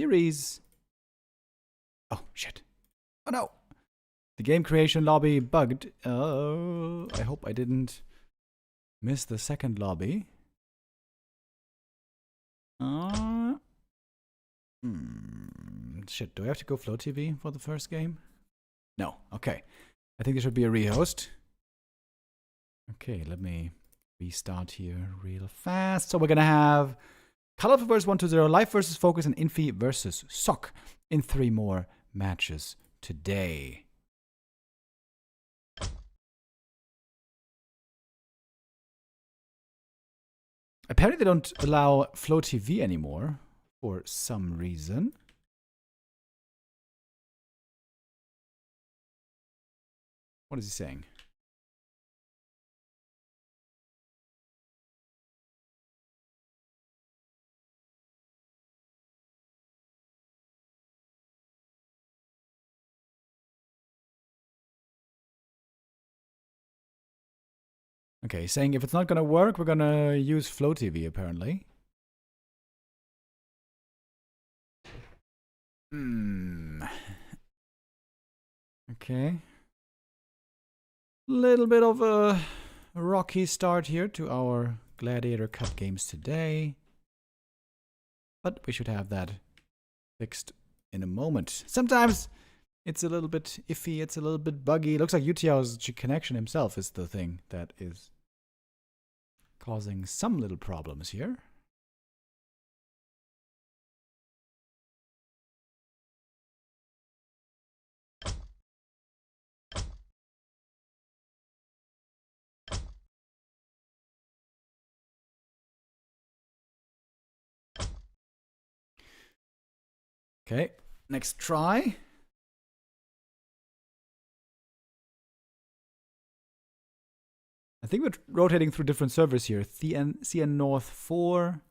series. Oh, shit. Oh, no. The game creation lobby bugged. Oh, I hope I didn't miss the second lobby. Shit, do I have to go Flow TV for the first game? No. Okay. I think there should be a rehost. Okay, let me restart here real fast. So we're going to have Colorful versus 120, Life versus Focus, and Infi versus Sock in 3 more matches today. Apparently they don't allow Flow TV anymore for some reason. What is he saying? Okay, saying if it's not gonna work, we're gonna use Flow TV apparently. Okay. Little bit of a rocky start here to our Gladiator Cup games today. But we should have that fixed in a moment. Sometimes it's a little bit iffy, it's a little bit buggy. Looks like Utiao's connection himself is the thing that is causing some little problems here. Okay, next try. I think we're rotating through different servers here. CN North 4,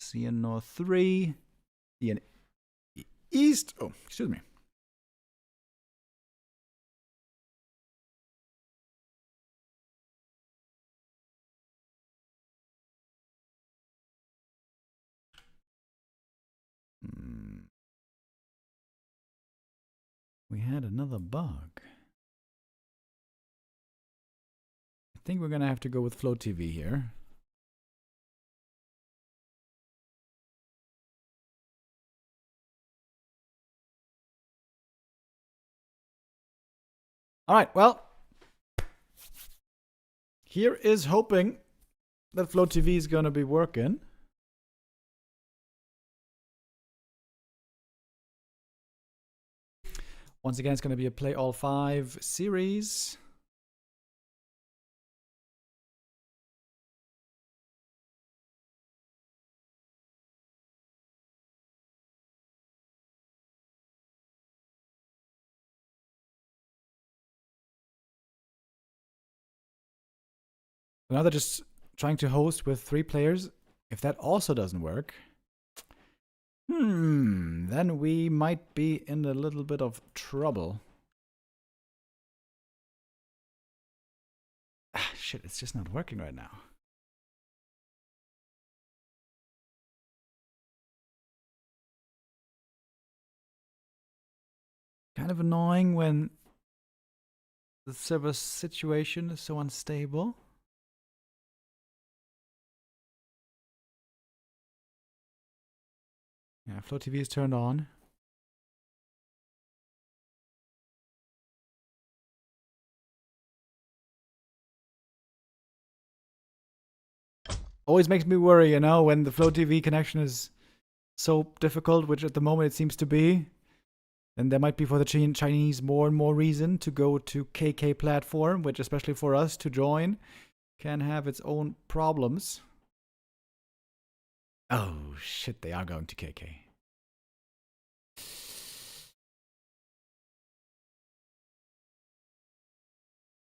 CN North 3, CN East. Oh, excuse me. We had another bug. I think we're gonna have to go with Flow TV here. All right, well, here is hoping that Flow TV is gonna be working. Once again, it's gonna be a play all 5 series. Now they're just trying to host with 3 players. If that also doesn't work, then we might be in a little bit of trouble. Ah, shit, it's just not working right now. Kind of annoying when the server situation is so unstable. Yeah, Flow TV is turned on. Always makes me worry, you know, when the Flow TV connection is so difficult, which at the moment it seems to be. Then there might be for the Chinese more and more reason to go to KK platform, which especially for us to join can have its own problems. Oh shit, they are going to KK.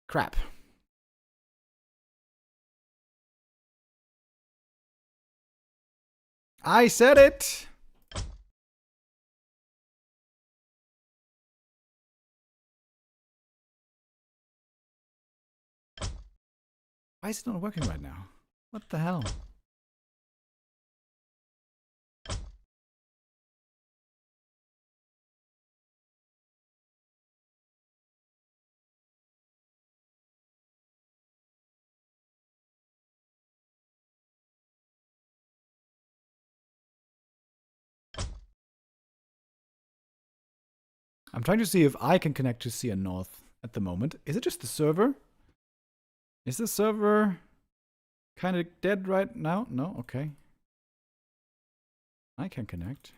Crap. I said it! Why is it not working right now? What the hell? I'm trying to see if I can connect to CN North at the moment. Is it just the server? Is the server kind of dead right now? No? Okay. I can connect.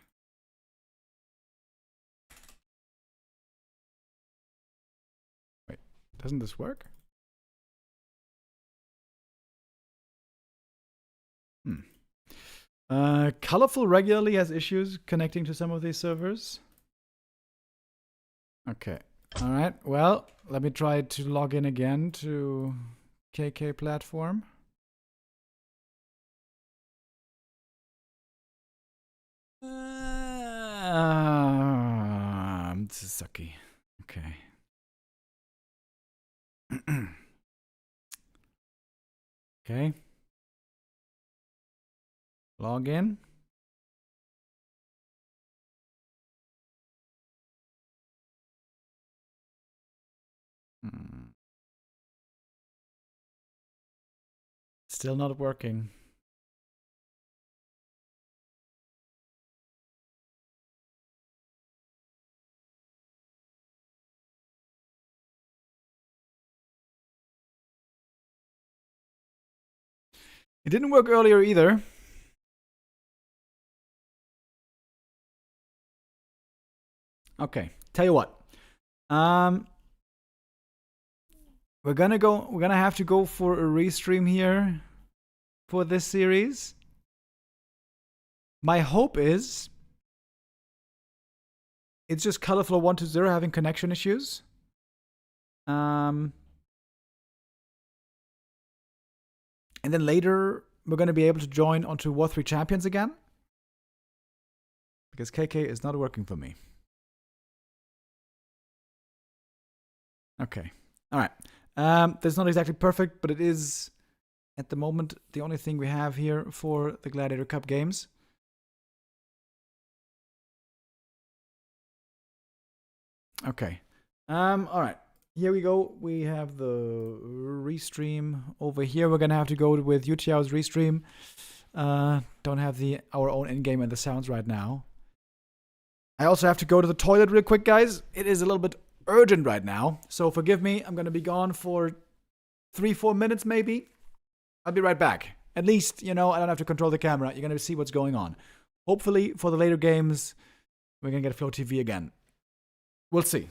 Wait, doesn't this work? Colorful regularly has issues connecting to some of these servers. Okay. All right. Well, let me try to log in again to KK platform. This is sucky. Okay. Okay. Log in. Still not working. It didn't work earlier either. Okay, tell you what. We're gonna have to go for a restream here for this series. My hope is it's just Colorful 120 having connection issues. And then later we're gonna be able to join onto War 3 Champions again. Because KK is not working for me. Okay. Alright. That's not exactly perfect, but it is at the moment the only thing we have here for the Gladiator Cup games. Okay. Alright. Here we go. We have the Restream over here. We're gonna have to go with Yutiao's Restream. Don't have our own in-game and the sounds right now. I also have to go to the toilet real quick, guys. It is a little bit urgent right now, so forgive me. I'm gonna be gone for 3-4 minutes maybe. I'll be right back. At least, I don't have to control the camera. You're gonna see what's going on. Hopefully, for the later games, we're gonna get Flow TV again. We'll see.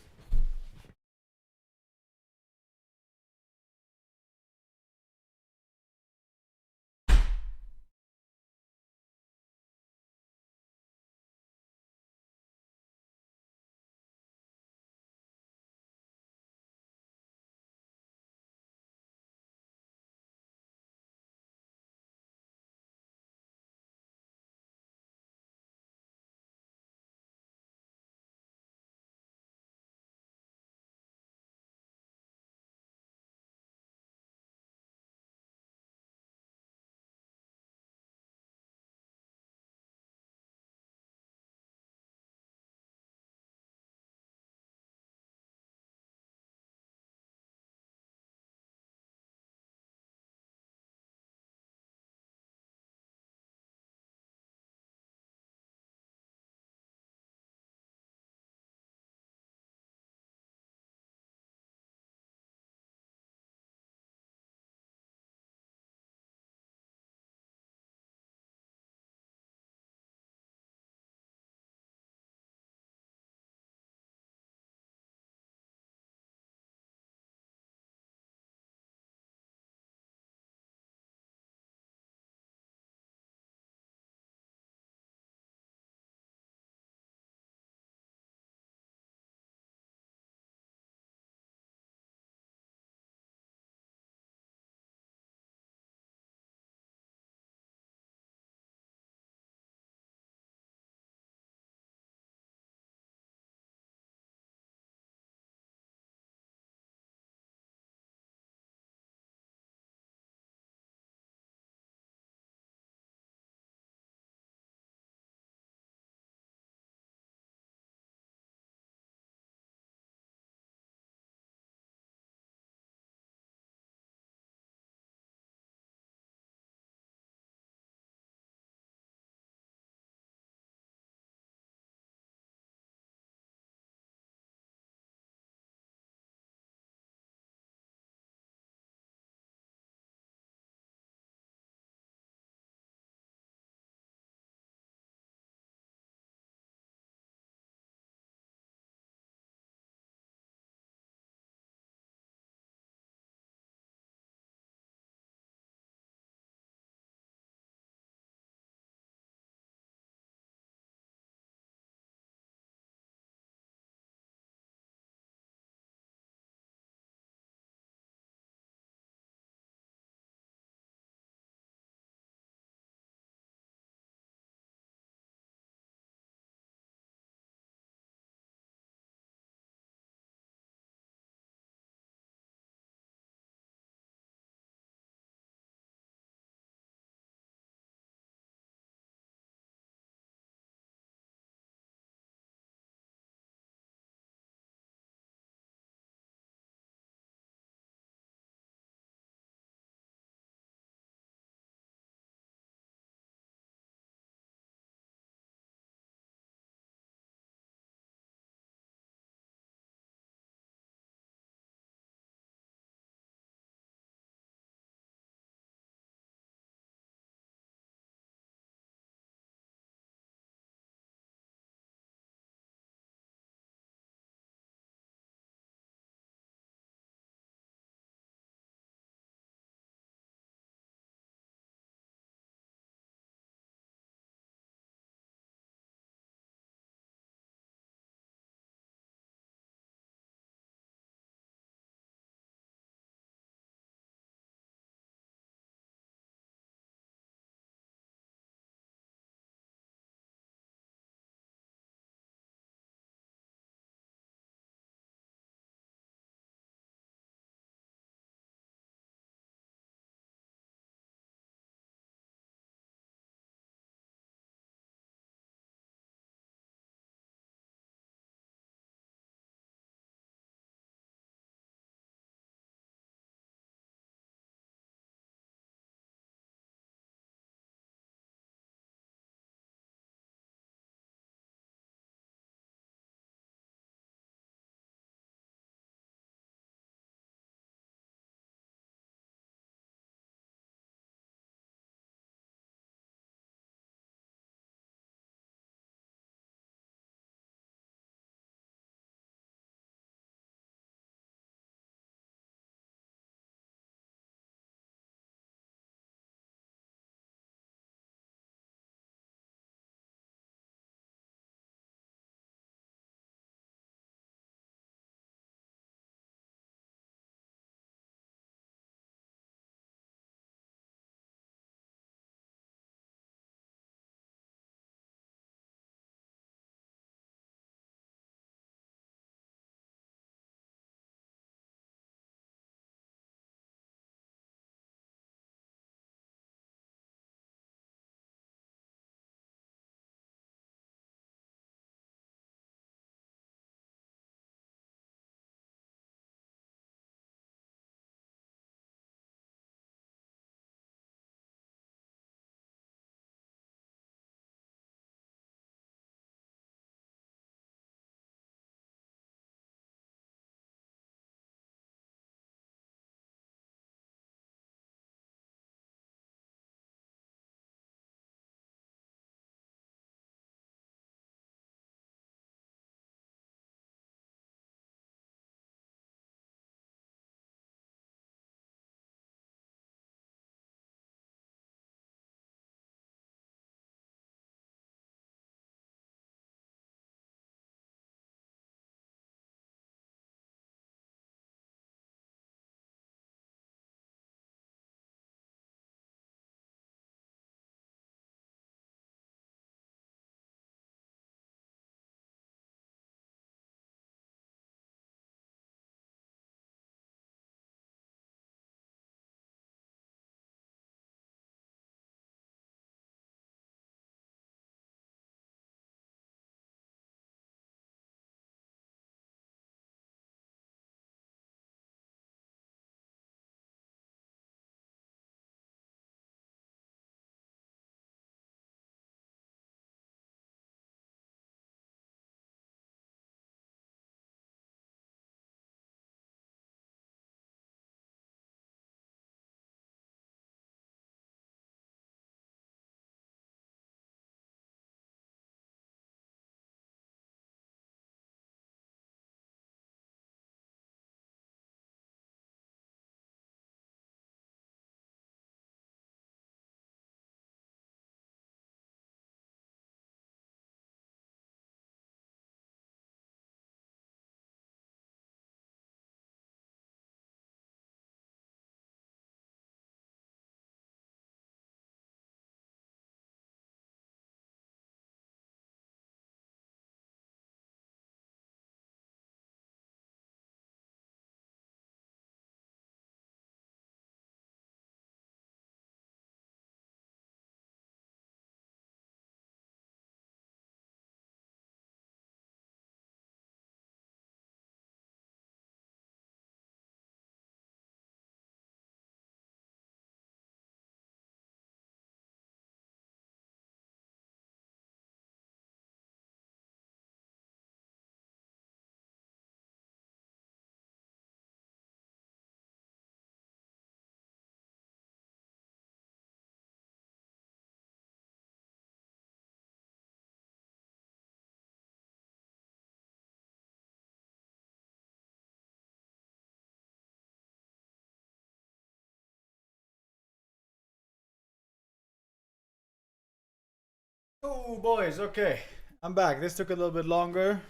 Oh, boys, okay. I'm back. This took a little bit longer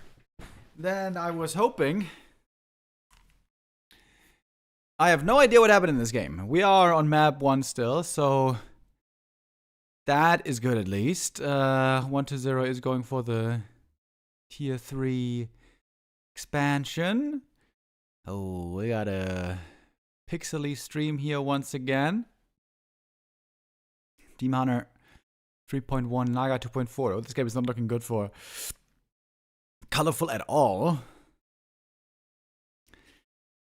than I was hoping. I have no idea what happened in this game. We are on map 1 still, so that is good at least. 1-0 is going for the tier 3 expansion. Oh, we got a pixely stream here once again. Demon Hunter 3.1, Naga 2.4. Oh, this game is not looking good for colorful at all.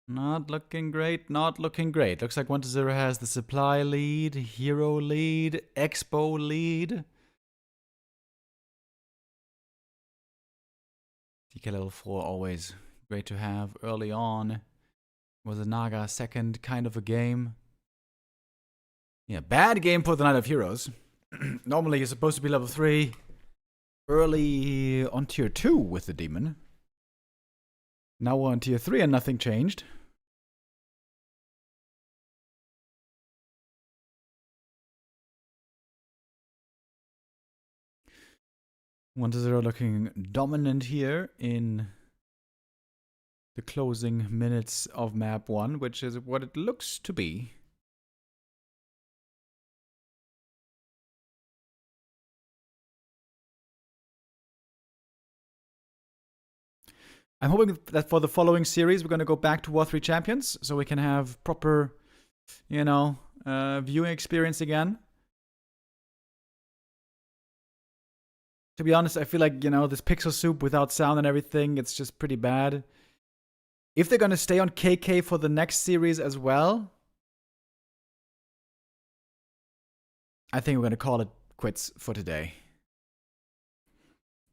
Not looking great, not looking great. Looks like 1-0 has the supply lead, hero lead, expo lead. DK level 4 always great to have early on. Was a Naga second kind of a game. Yeah, bad game for the Knight of Heroes. Normally you're supposed to be level 3 early on tier 2 with the demon. Now we're on tier 3 and nothing changed. One to 0 looking dominant here in the closing minutes of map 1, which is what it looks to be. I'm hoping that for the following series, we're going to go back to War 3 Champions, so we can have proper, viewing experience again. To be honest, I feel like, this pixel soup without sound and everything, it's just pretty bad. If they're going to stay on KK for the next series as well, I think we're going to call it quits for today.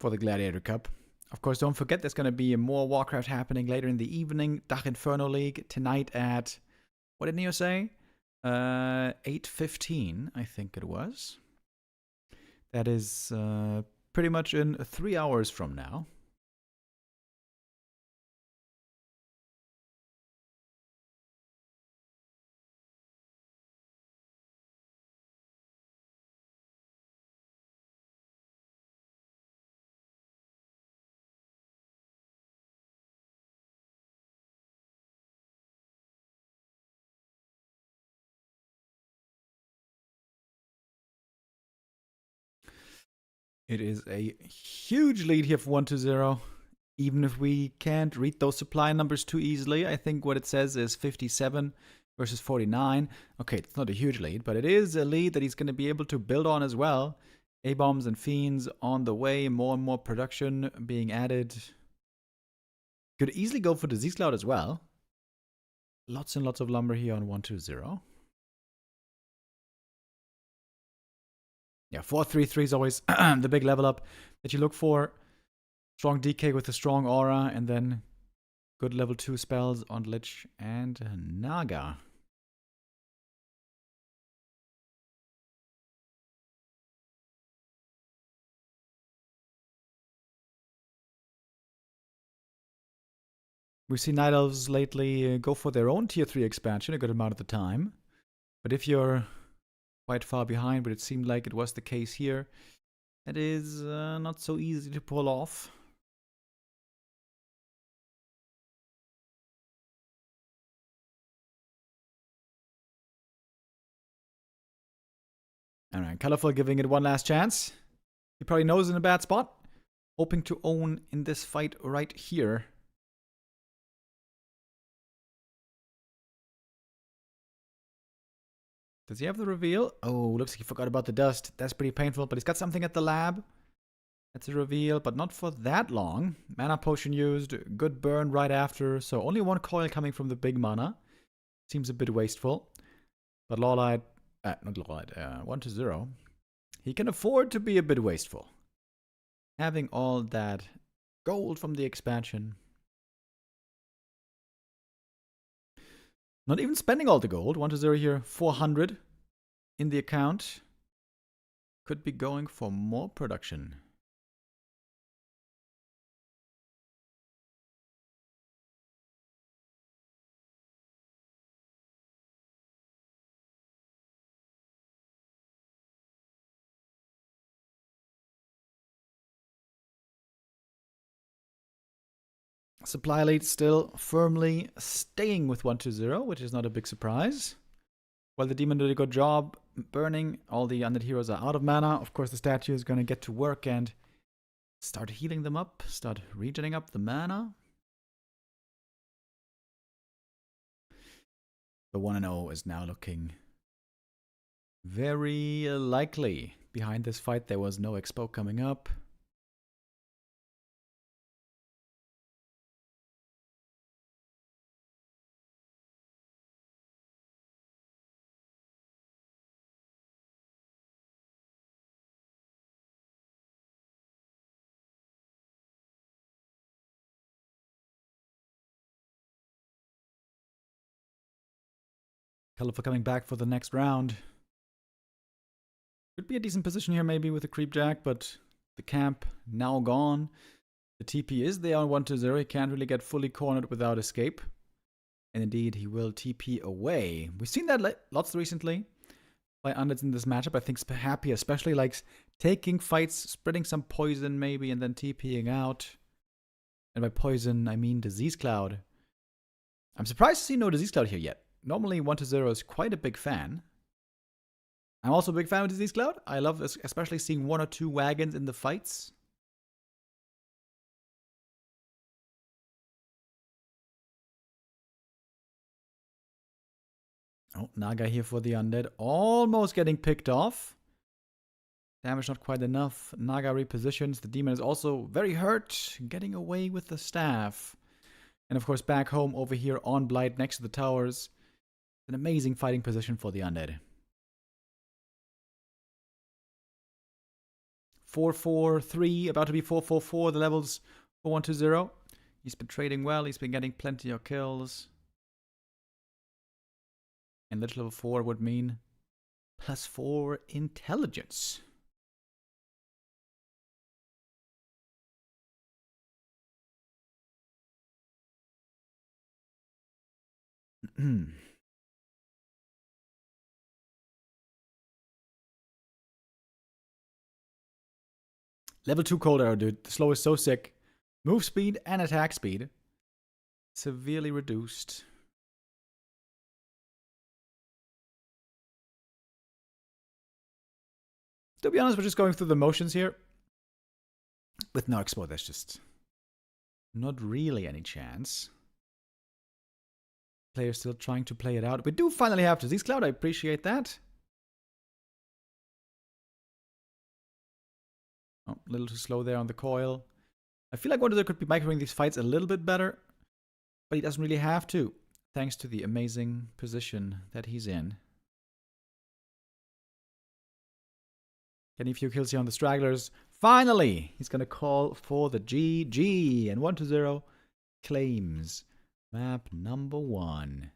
For the Gladiator Cup. Of course, don't forget there's going to be more Warcraft happening later in the evening. Dach Inferno League tonight at, what did Neo say? 8:15, I think it was. That is pretty much in 3 hours from now. It is a huge lead here for 1-0. Even if we can't read those supply numbers too easily, I think what it says is 57 versus 49. Okay, it's not a huge lead, but it is a lead that he's going to be able to build on as well. A-bombs and fiends on the way, more and more production being added. Could easily go for Disease Cloud as well. Lots and lots of lumber here on 1-0. Yeah, 4-3-3 is always the big level up that you look for. Strong DK with a strong aura, and then good level 2 spells on Lich and Naga. We've seen Night Elves lately go for their own tier 3 expansion a good amount of the time. But if you're quite far behind, but it seemed like it was the case here, it is not so easy to pull off. Alright, Colorful giving it one last chance. He probably knows in a bad spot. Hoping to own in this fight right here. Does he have the reveal? Oh, looks like he forgot about the dust. That's pretty painful, but he's got something at the lab. That's a reveal, but not for that long. Mana potion used, good burn right after, so only one coil coming from the big mana. Seems a bit wasteful. But Lawlight, not Lawlight, 1-0. He can afford to be a bit wasteful. Having all that gold from the expansion. Not even spending all the gold. 1-0 here, 400 in the account. Could be going for more production. Supply lead still firmly staying with 1-0, which is not a big surprise. Well, the demon did a good job burning. All the undead heroes are out of mana. Of course, the statue is going to get to work and start healing them up, start regening up the mana. The 1-0 is now looking very likely. Behind this fight, there was no expo coming up. Colorful coming back for the next round. Could be a decent position here maybe with the creep jack, but the camp now gone. The TP is there on 1-0. He can't really get fully cornered without escape. And indeed, he will TP away. We've seen that lots recently by undeads in this matchup. I think Happy especially likes taking fights, spreading some poison maybe, and then TPing out. And by poison, I mean Disease Cloud. I'm surprised to see no Disease Cloud here yet. Normally, 1-0 is quite a big fan. I'm also a big fan of Disease Cloud. I love especially seeing 1 or 2 wagons in the fights. Oh, Naga here for the undead. Almost getting picked off. Damage not quite enough. Naga repositions. The demon is also very hurt. Getting away with the staff. And of course, back home over here on Blight next to the towers. An amazing fighting position for the undead. 4-4-3, about to be 4-4-4. The levels for 1-0. He's been trading well. He's been getting plenty of kills. And lich level 4 would mean +4 intelligence. Level 2 cold arrow, dude. The slow is so sick. Move speed and attack speed severely reduced. To be honest, we're just going through the motions here. With no expo, there's just not really any chance. Players still trying to play it out. We do finally have Disease Cloud. I appreciate that. Oh, a little too slow there on the coil. I feel like Wonder could be microing these fights a little bit better, but he doesn't really have to, thanks to the amazing position that he's in. Getting a few kills here on the stragglers. Finally, he's going to call for the GG, and 1-0 claims map number 1.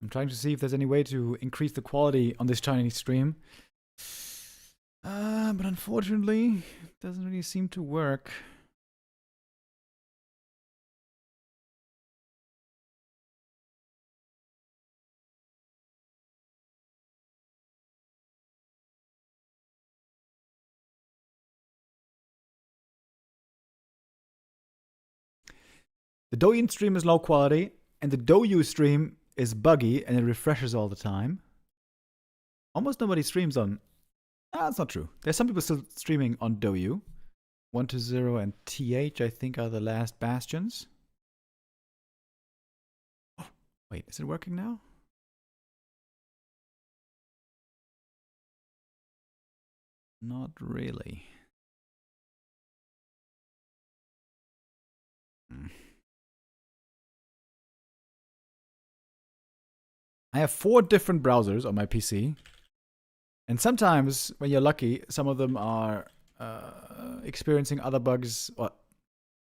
I'm trying to see if there's any way to increase the quality on this Chinese stream. But unfortunately, it doesn't really seem to work. The Douyin stream is low quality, and the Douyu stream is buggy, and it refreshes all the time. Almost nobody streams on... that's not true. There's some people still streaming on Douyu. 1-0 and TH, I think, are the last bastions. Oh, wait, is it working now? Not really. I have 4 different browsers on my PC. And sometimes, when you're lucky, some of them are experiencing other bugs, or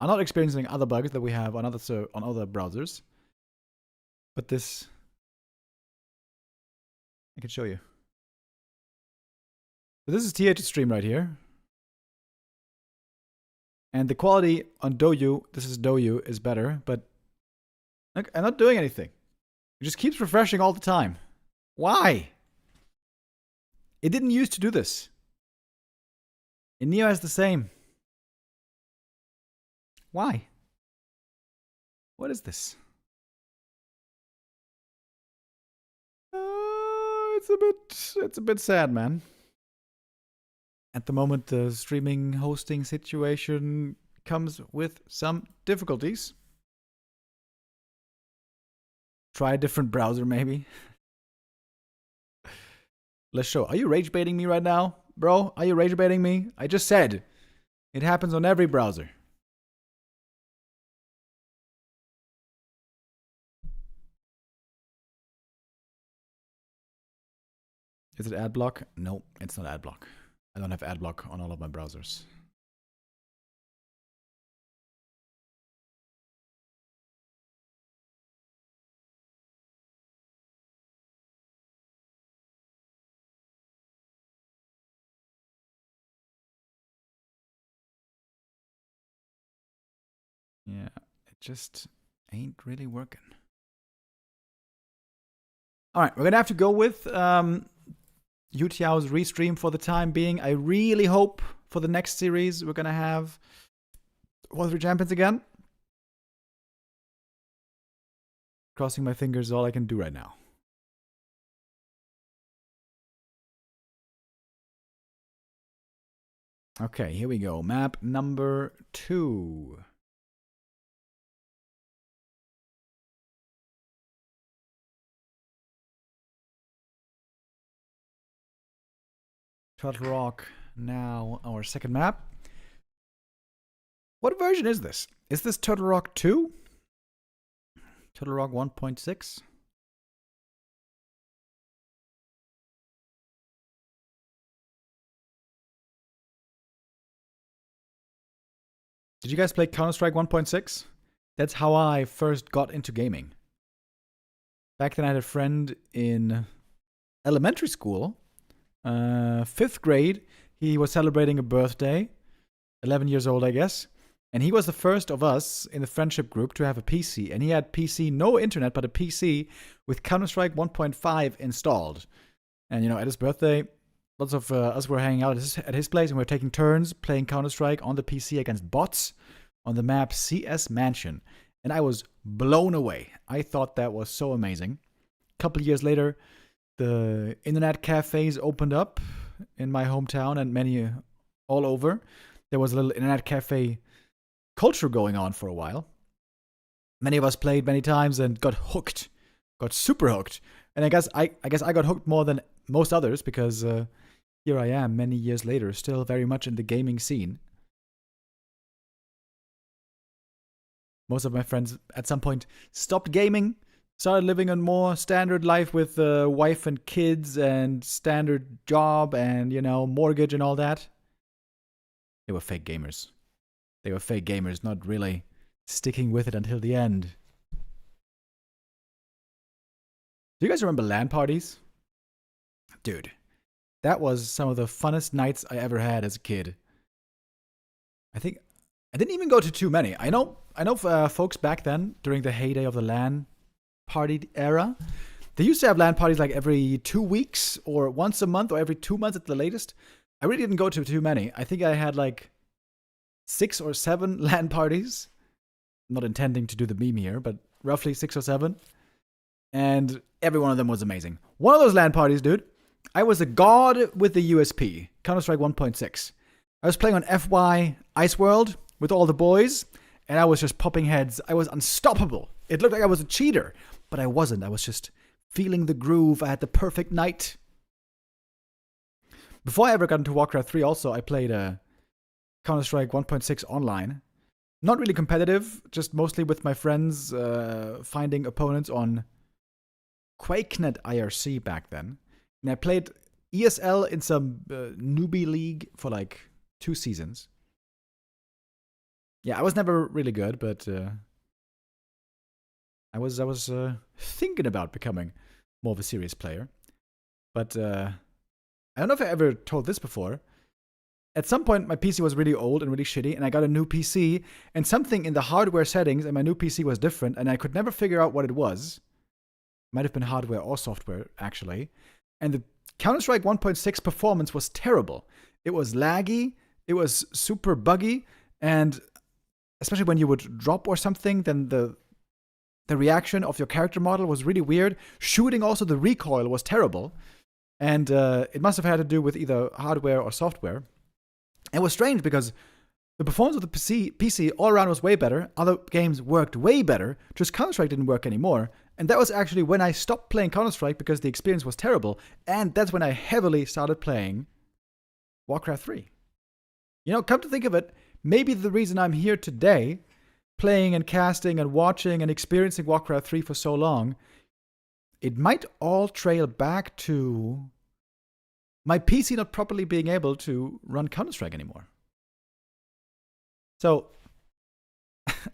are not experiencing other bugs that we have on other browsers. But this, I can show you. So this is TH's stream right here. And the quality on Douyu, this is Douyu, is better, but look, I'm not doing anything. It just keeps refreshing all the time. Why? It didn't used to do this. And Neo has the same. Why? What is this? It's a bit sad, man. At the moment, the streaming hosting situation comes with some difficulties. Try a different browser, maybe. Let's show. Are you rage baiting me right now? Bro, are you rage baiting me? I just said it happens on every browser. Is it ad block? No, it's not ad block. I don't have ad block on all of my browsers. Yeah, it just ain't really working. All right, we're gonna have to go with Yutiao's Restream for the time being. I really hope for the next series we're gonna have Warcraft 3 Champions again. Crossing my fingers is all I can do right now. Okay, here we go. Map number 2. Turtle Rock, now our second map. What version is this? Is this Turtle Rock 2? Turtle Rock 1.6? Did you guys play Counter-Strike 1.6? That's how I first got into gaming. Back then I had a friend in elementary school, 5th grade. He was celebrating a birthday, 11 years old, I guess. And he was the first of us in the friendship group to have a PC. And he had PC, no internet, but a PC with Counter-Strike 1.5 installed. And, you know, at his birthday, lots of us were hanging out at his place, and we were taking turns playing Counter-Strike on the PC against bots on the map CS Mansion. And I was blown away. I thought that was so amazing. A couple of years later, the internet cafes opened up in my hometown and many all over. There was a little internet cafe culture going on for a while. Many of us played many times and got hooked, got super hooked. And I guess I got hooked more than most others because here I am many years later, still very much in the gaming scene. Most of my friends at some point stopped gaming, started living a more standard life with wife and kids and standard job and, you know, mortgage and all that. They were fake gamers. They were fake gamers, not really sticking with it until the end. Do you guys remember LAN parties? Dude, that was some of the funnest nights I ever had as a kid. I think I didn't even go to too many. I know folks back then, during the heyday of the LAN party era, they used to have LAN parties like every 2 weeks or once a month or every 2 months at the latest. I really didn't go to too many. I think I had like 6 or 7 LAN parties. I'm not intending to do the meme here, but roughly 6 or 7. And every one of them was amazing. One of those LAN parties, dude, I was a god with the USP, Counter-Strike 1.6. I was playing on FY Ice World with all the boys, and I was just popping heads. I was unstoppable. It looked like I was a cheater, but I wasn't. I was just feeling the groove. I had the perfect night. Before I ever got into Warcraft 3 also, I played Counter-Strike 1.6 online. Not really competitive, just mostly with my friends, finding opponents on QuakeNet IRC back then. And I played ESL in some newbie league for like 2 seasons. Yeah, I was never really good, but I was thinking about becoming more of a serious player. But I don't know if I ever told this before. at some point, my PC was really old and really shitty, and I got a new PC, and something in the hardware settings in my new PC was different, and I could never figure out what it was. Might have been hardware or software, actually. And the Counter-Strike 1.6 performance was terrible. It was laggy, it was super buggy, and especially when you would drop or something, then the reaction of your character model was really weird. Shooting also, the recoil was terrible. And it must have had to do with either hardware or software. It was strange because the performance of the PC all around was way better. Other games worked way better. Just Counter-Strike didn't work anymore. And that was actually when I stopped playing Counter-Strike because the experience was terrible. And that's when I heavily started playing Warcraft 3. You know, come to think of it, maybe the reason I'm here today, playing and casting and watching and experiencing Warcraft 3 for so long, it might all trail back to my PC not properly being able to run Counter-Strike anymore. So,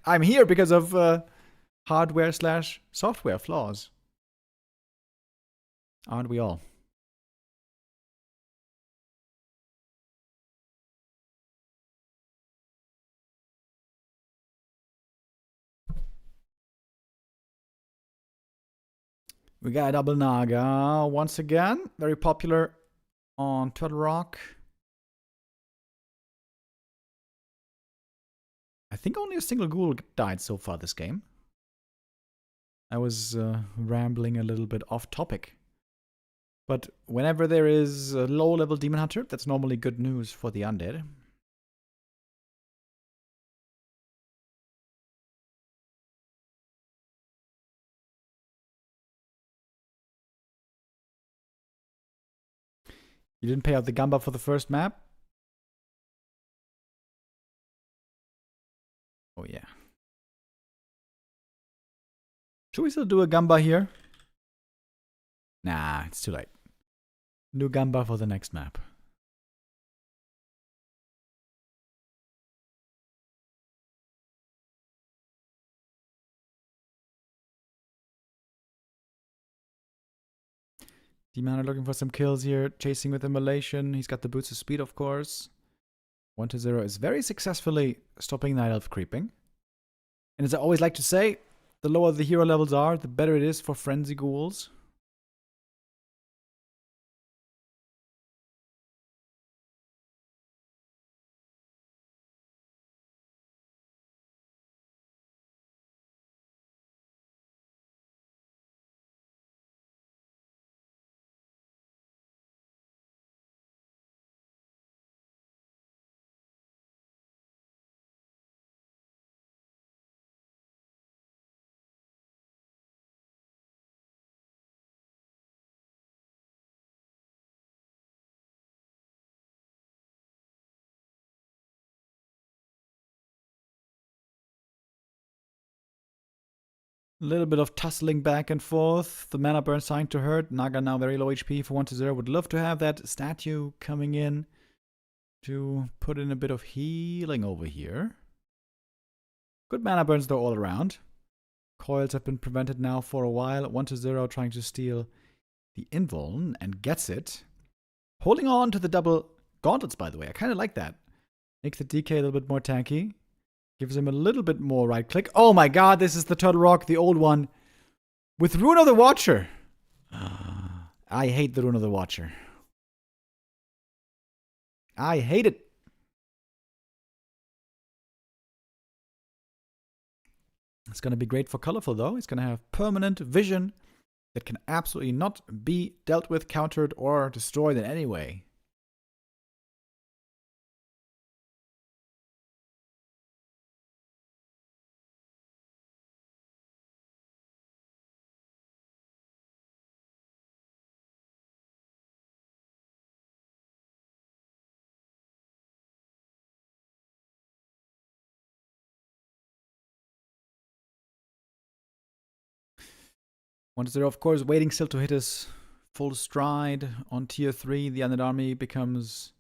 I'm here because of hardware/software flaws. Aren't we all? We got a double Naga once again. Very popular on Turtle Rock. I think only a single ghoul died so far this game. I was rambling a little bit off topic. But whenever there is a low-level Demon Hunter, that's normally good news for the undead. You didn't pay out the Gamba for the first map? Oh yeah. Should we still do a Gamba here? Nah, it's too late. New Gamba for the next map. Demon looking for some kills here, chasing with Immolation. He's got the boots of speed, of course. 1-0 is very successfully stopping Night Elf creeping. And as I always like to say, the lower the hero levels are, the better it is for Frenzy Ghouls. A little bit of tussling back and forth. The mana burn starting to hurt. Naga now very low HP for 1-0. Would love to have that statue coming in to put in a bit of healing over here. Good mana burns though all around. Coils have been prevented now for a while. 1-0 trying to steal the invuln and gets it. Holding on to the double gauntlets, by the way. I kind of like that. Makes the DK a little bit more tanky. Gives him a little bit more right click. Oh my god, this is the Turtle Rock, the old one. With Rune of the Watcher. I hate the Rune of the Watcher. I hate it. It's going to be great for Colorful, though. It's going to have permanent vision that can absolutely not be dealt with, countered, or destroyed in any way. Once they're, of course, waiting still to hit his full stride on tier 3, the undead army becomes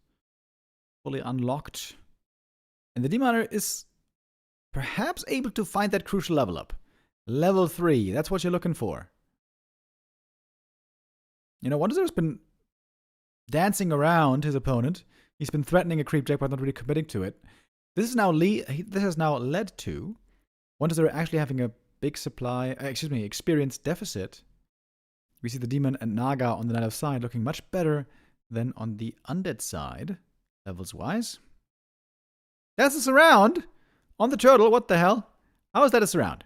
fully unlocked. And the Demon is perhaps able to find that crucial level up. Level 3, that's what you're looking for. You know, Wonder's been dancing around his opponent. He's been threatening a creep check, but not really committing to it. This has now led to 1-0 actually having a big supply, experience deficit. We see the Demon and Naga on the Night Elf side looking much better than on the Undead side, levels-wise. That's a surround on the turtle. What the hell? How is that a surround?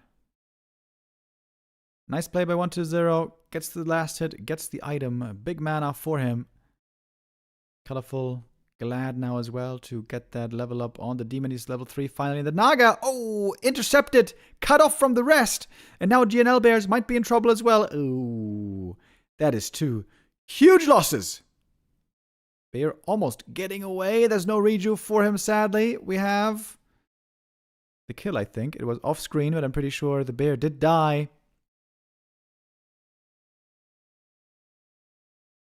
Nice play by 1-0. Gets the last hit, gets the item. Big mana for him. Colorful Glad now as well to get that level up on the Demon. He's level 3 finally. And the Naga, oh, intercepted, cut off from the rest. And now GNL Bears might be in trouble as well. Ooh, that is 2 huge losses. Bear almost getting away. There's no reju for him, sadly. We have the kill, I think. It was off screen, but I'm pretty sure the bear did die.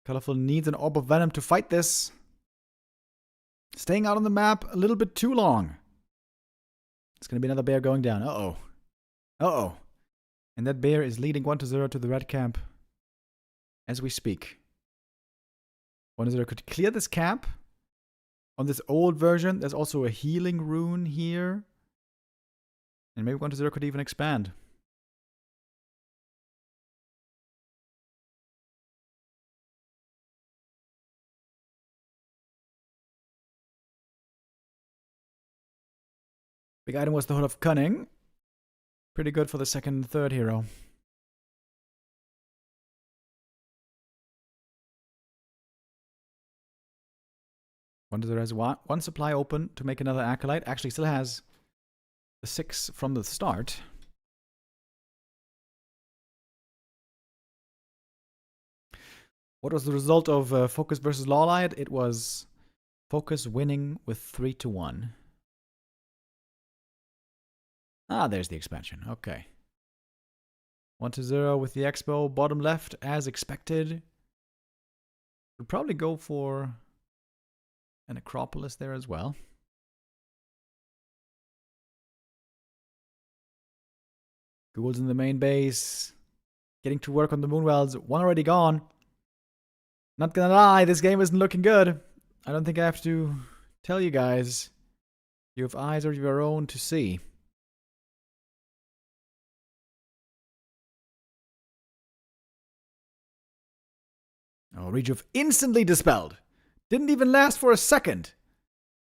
Colorful needs an Orb of Venom to fight this. Staying out on the map a little bit too long. It's going to be another bear going down. Uh-oh. Uh-oh. And that bear is leading 1-0 to the red camp as we speak. 1-0 could clear this camp. On this old version, there's also a healing rune here. And maybe 1-0 could even expand. Big item was the Hood of Cunning. Pretty good for the second and third hero. There has one supply open to make another Acolyte. Actually, still has the 6 from the start. What was the result of Focus versus Lawlight? It was Focus winning with 3-1. Ah, there's the expansion. Okay. 1-0 with the Expo. Bottom left, as expected. We'll probably go for an Acropolis there as well. Ghouls in the main base. Getting to work on the Moonwells. One already gone. Not gonna lie, this game isn't looking good. I don't think I have to tell you guys. You have eyes of your own to see. Oh, Rejuve instantly dispelled. Didn't even last for a second.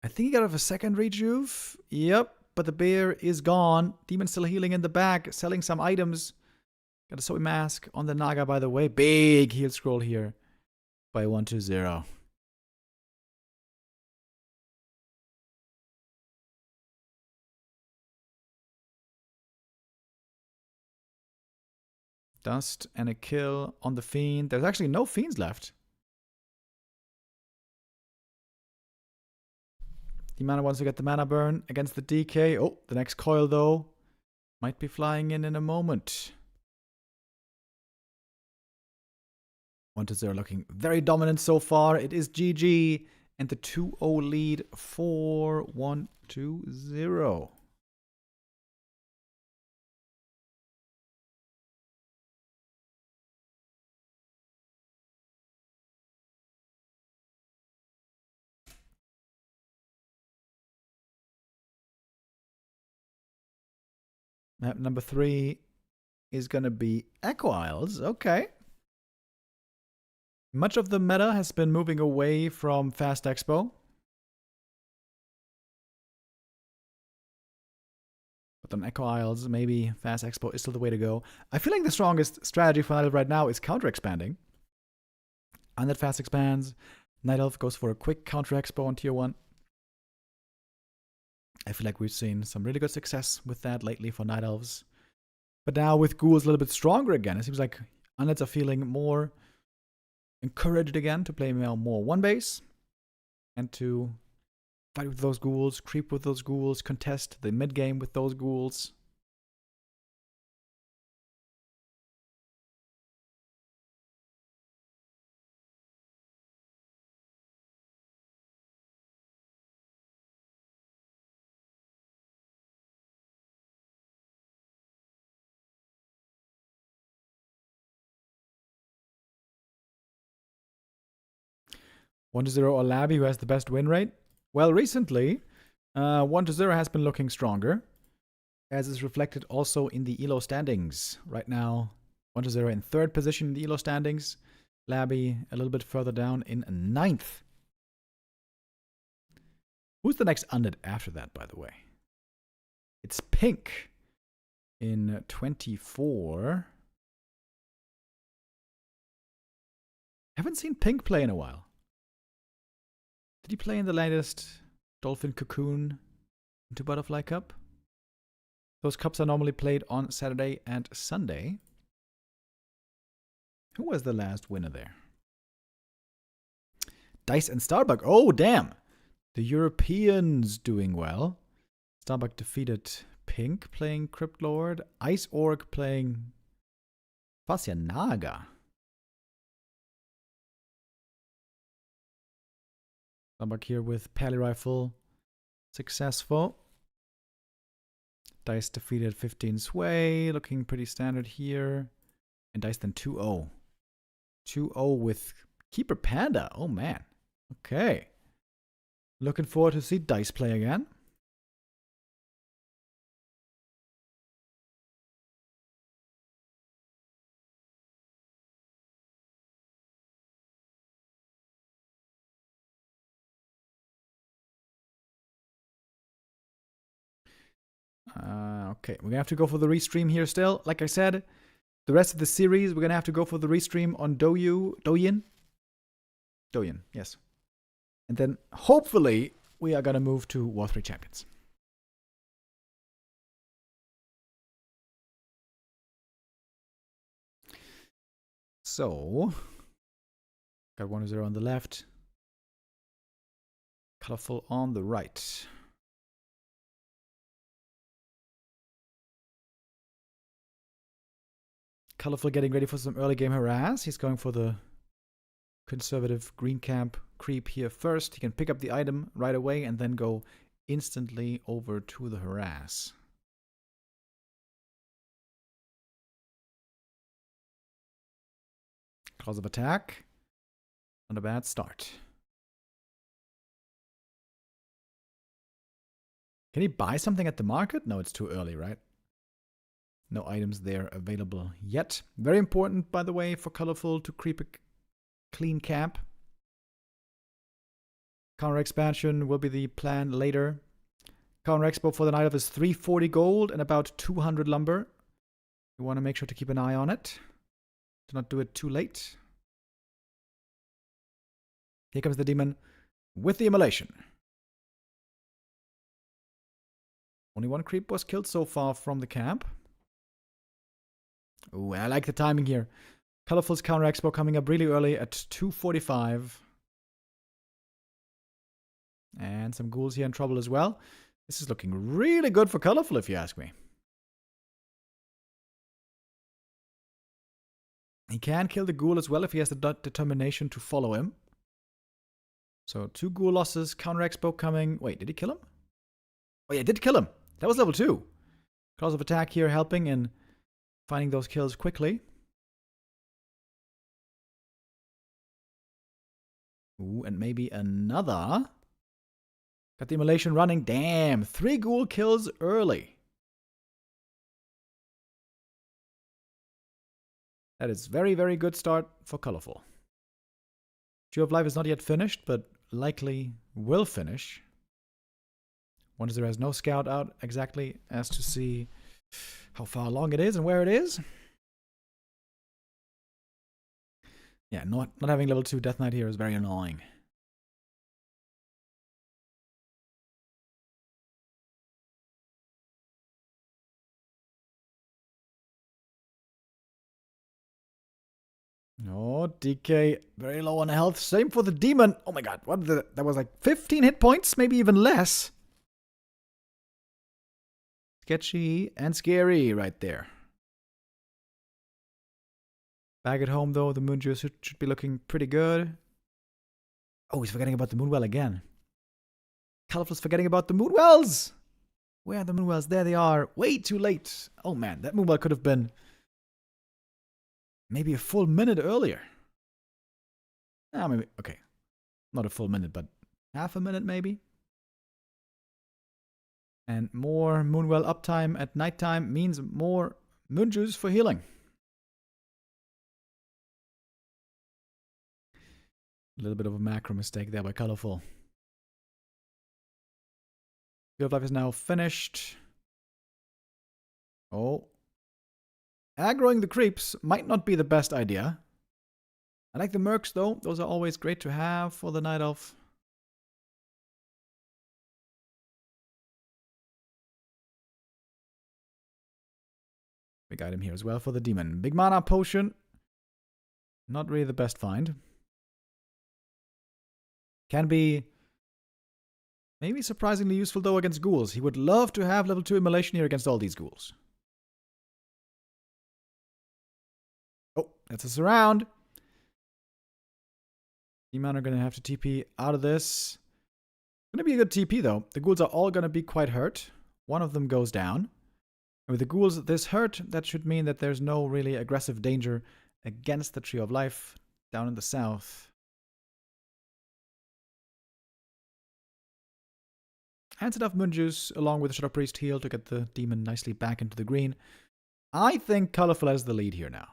I think he got off a second Rejuve. Yep, but the bear is gone. Demon still healing in the back, selling some items. Got a Soy Mask on the Naga, by the way. Big heal scroll here by 1-0. Dust and a kill on the Fiend. There's actually no Fiends left. The mana wants to get the mana burn against the DK. Oh, the next coil, though, might be flying in a moment. 1-0 looking very dominant so far. It is GG. And the 2-0 lead for 1-0. Map number 3 is going to be Echo Isles. Okay. Much of the meta has been moving away from Fast Expo. But on Echo Isles, maybe Fast Expo is still the way to go. I feel like the strongest strategy for Night Elf right now is counter-expanding. Undead Fast expands. Night Elf goes for a quick counter-expo on Tier 1. I feel like we've seen some really good success with that lately for Night Elves. But now with Ghouls a little bit stronger again, it seems like Undeads are feeling more encouraged again to play more one base and to fight with those Ghouls, creep with those Ghouls, contest the mid game with those Ghouls. 1-0 or Labby, who has the best win rate? Well, recently, 1-0 has been looking stronger, as is reflected also in the ELO standings. Right now, 1-0 in 3rd position in the ELO standings. Labby a little bit further down in 9th. Who's the next undead after that, by the way? It's Pink in 24. Haven't seen Pink play in a while. Did he play in the latest Dolphin Cocoon into Butterfly Cup? Those cups are normally played on Saturday and Sunday. Who was the last winner there? Dice and Starbuck. Oh, damn. The Europeans doing well. Starbuck defeated Pink playing Crypt Lord. Ice Orc playing Fasya Starbuck here with Pally Rifle. Successful. Dice defeated 15 Sway. Looking pretty standard here. And Dice then 2-0. 2-0 with Keeper Panda. Oh, man. Okay. Looking forward to see Dice play again. Okay, we're gonna have to go for the restream here still. Like I said, the rest of the series, we're gonna have to go for the restream on Douyin, yes. And then hopefully we are gonna move to Warcraft III Champions. So, got 1-0 on the left, colorful on the right. Colorful getting ready for some early game harass. He's going for the conservative green camp creep here first. He can pick up the item right away and then go instantly over to the harass. Cause of attack. Not a bad start. Can he buy something at the market? No, it's too early, right? No items there available yet. Very important, by the way, for Colorful to creep a clean camp. Counter expansion will be the plan later. Counter expo for the night of is 340 gold and about 200 lumber. You want to make sure to keep an eye on it. Do not do it too late. Here comes the demon with the immolation. Only one creep was killed so far from the camp. Ooh, I like the timing here. Colorful's counter expo coming up really early at 2:45. And some ghouls here in trouble as well. This is looking really good for Colorful, if you ask me. He can kill the ghoul as well if he has the determination to follow him. So 2 ghoul losses, counter expo coming. Wait, did he kill him? Oh yeah, did kill him. That was level 2. Cause of attack here helping in finding those kills quickly. Ooh, and maybe another. Got the immolation running. Damn, 3 ghoul kills early. That is very, very good start for Colorful. Jewel of Life is not yet finished, but likely will finish. 1-0 has no scout out exactly as to see how far along it is and where it is. Yeah, not having level 2 Death Knight here is very annoying. Oh, DK very low on health. Same for the demon. Oh my god, that was like 15 hit points, maybe even less. Sketchy and scary right there. Back at home though, the Moon Juice should be looking pretty good. Oh, he's forgetting about the Moonwell again. Colorful's forgetting about the Moonwells. Where are the Moonwells? There they are. Way too late. Oh man, that Moonwell could have been maybe a full minute earlier. Ah, maybe. Okay. Not a full minute, but half a minute maybe. And more Moonwell uptime at nighttime means more moon juice for healing. A little bit of a macro mistake there by Colorful. Field of Life is now finished. Oh. Aggroing the creeps might not be the best idea. I like the mercs though. Those are always great to have for the Night Elf. Big item here as well for the demon. Big mana potion. Not really the best find. Can be maybe surprisingly useful though against ghouls. He would love to have level 2 immolation here against all these ghouls. Oh, that's a surround. Demon are going to have to TP out of this. Going to be a good TP though. The ghouls are all going to be quite hurt. One of them goes down. And with the ghouls this hurt, that should mean that there's no really aggressive danger against the Tree of Life down in the south. And enough moon juice along with the Shadow Priest heal to get the demon nicely back into the green. I think Colorful has the lead here now.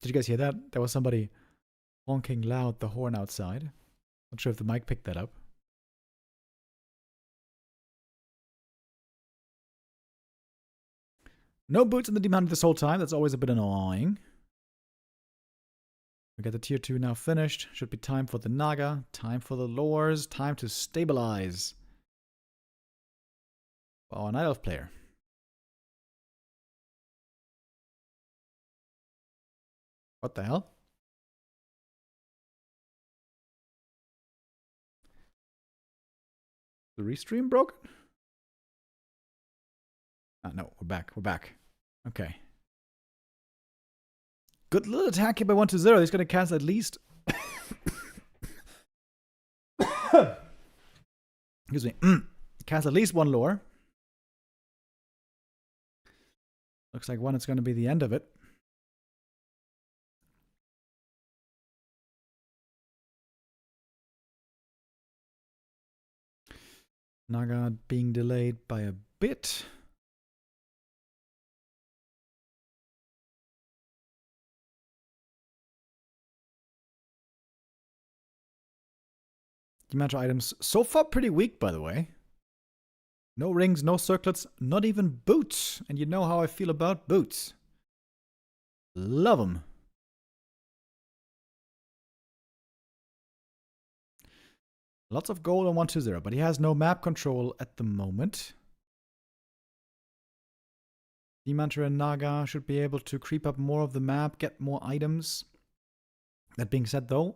Did you guys hear that? There was somebody honking loud the horn outside. Not sure if the mic picked that up. No boots in the demon this whole time. That's always a bit annoying. We got the tier 2 now finished. Should be time for the Naga. Time for the lures. Time to stabilize our Night Elf player. What the hell? The Restream broken? Ah, no, we're back. We're back. Okay. Good little attack here by 1-0. He's going to cast at least... Excuse me. Cast at least one lore. Looks like one is going to be the end of it. Naga being delayed by a bit. Dehydrator items so far pretty weak, by the way. No rings, no circlets, not even boots. And you know how I feel about boots. Love them. Lots of gold on 1-0, but he has no map control at the moment. Dehydrator and Naga should be able to creep up more of the map, get more items. That being said, though,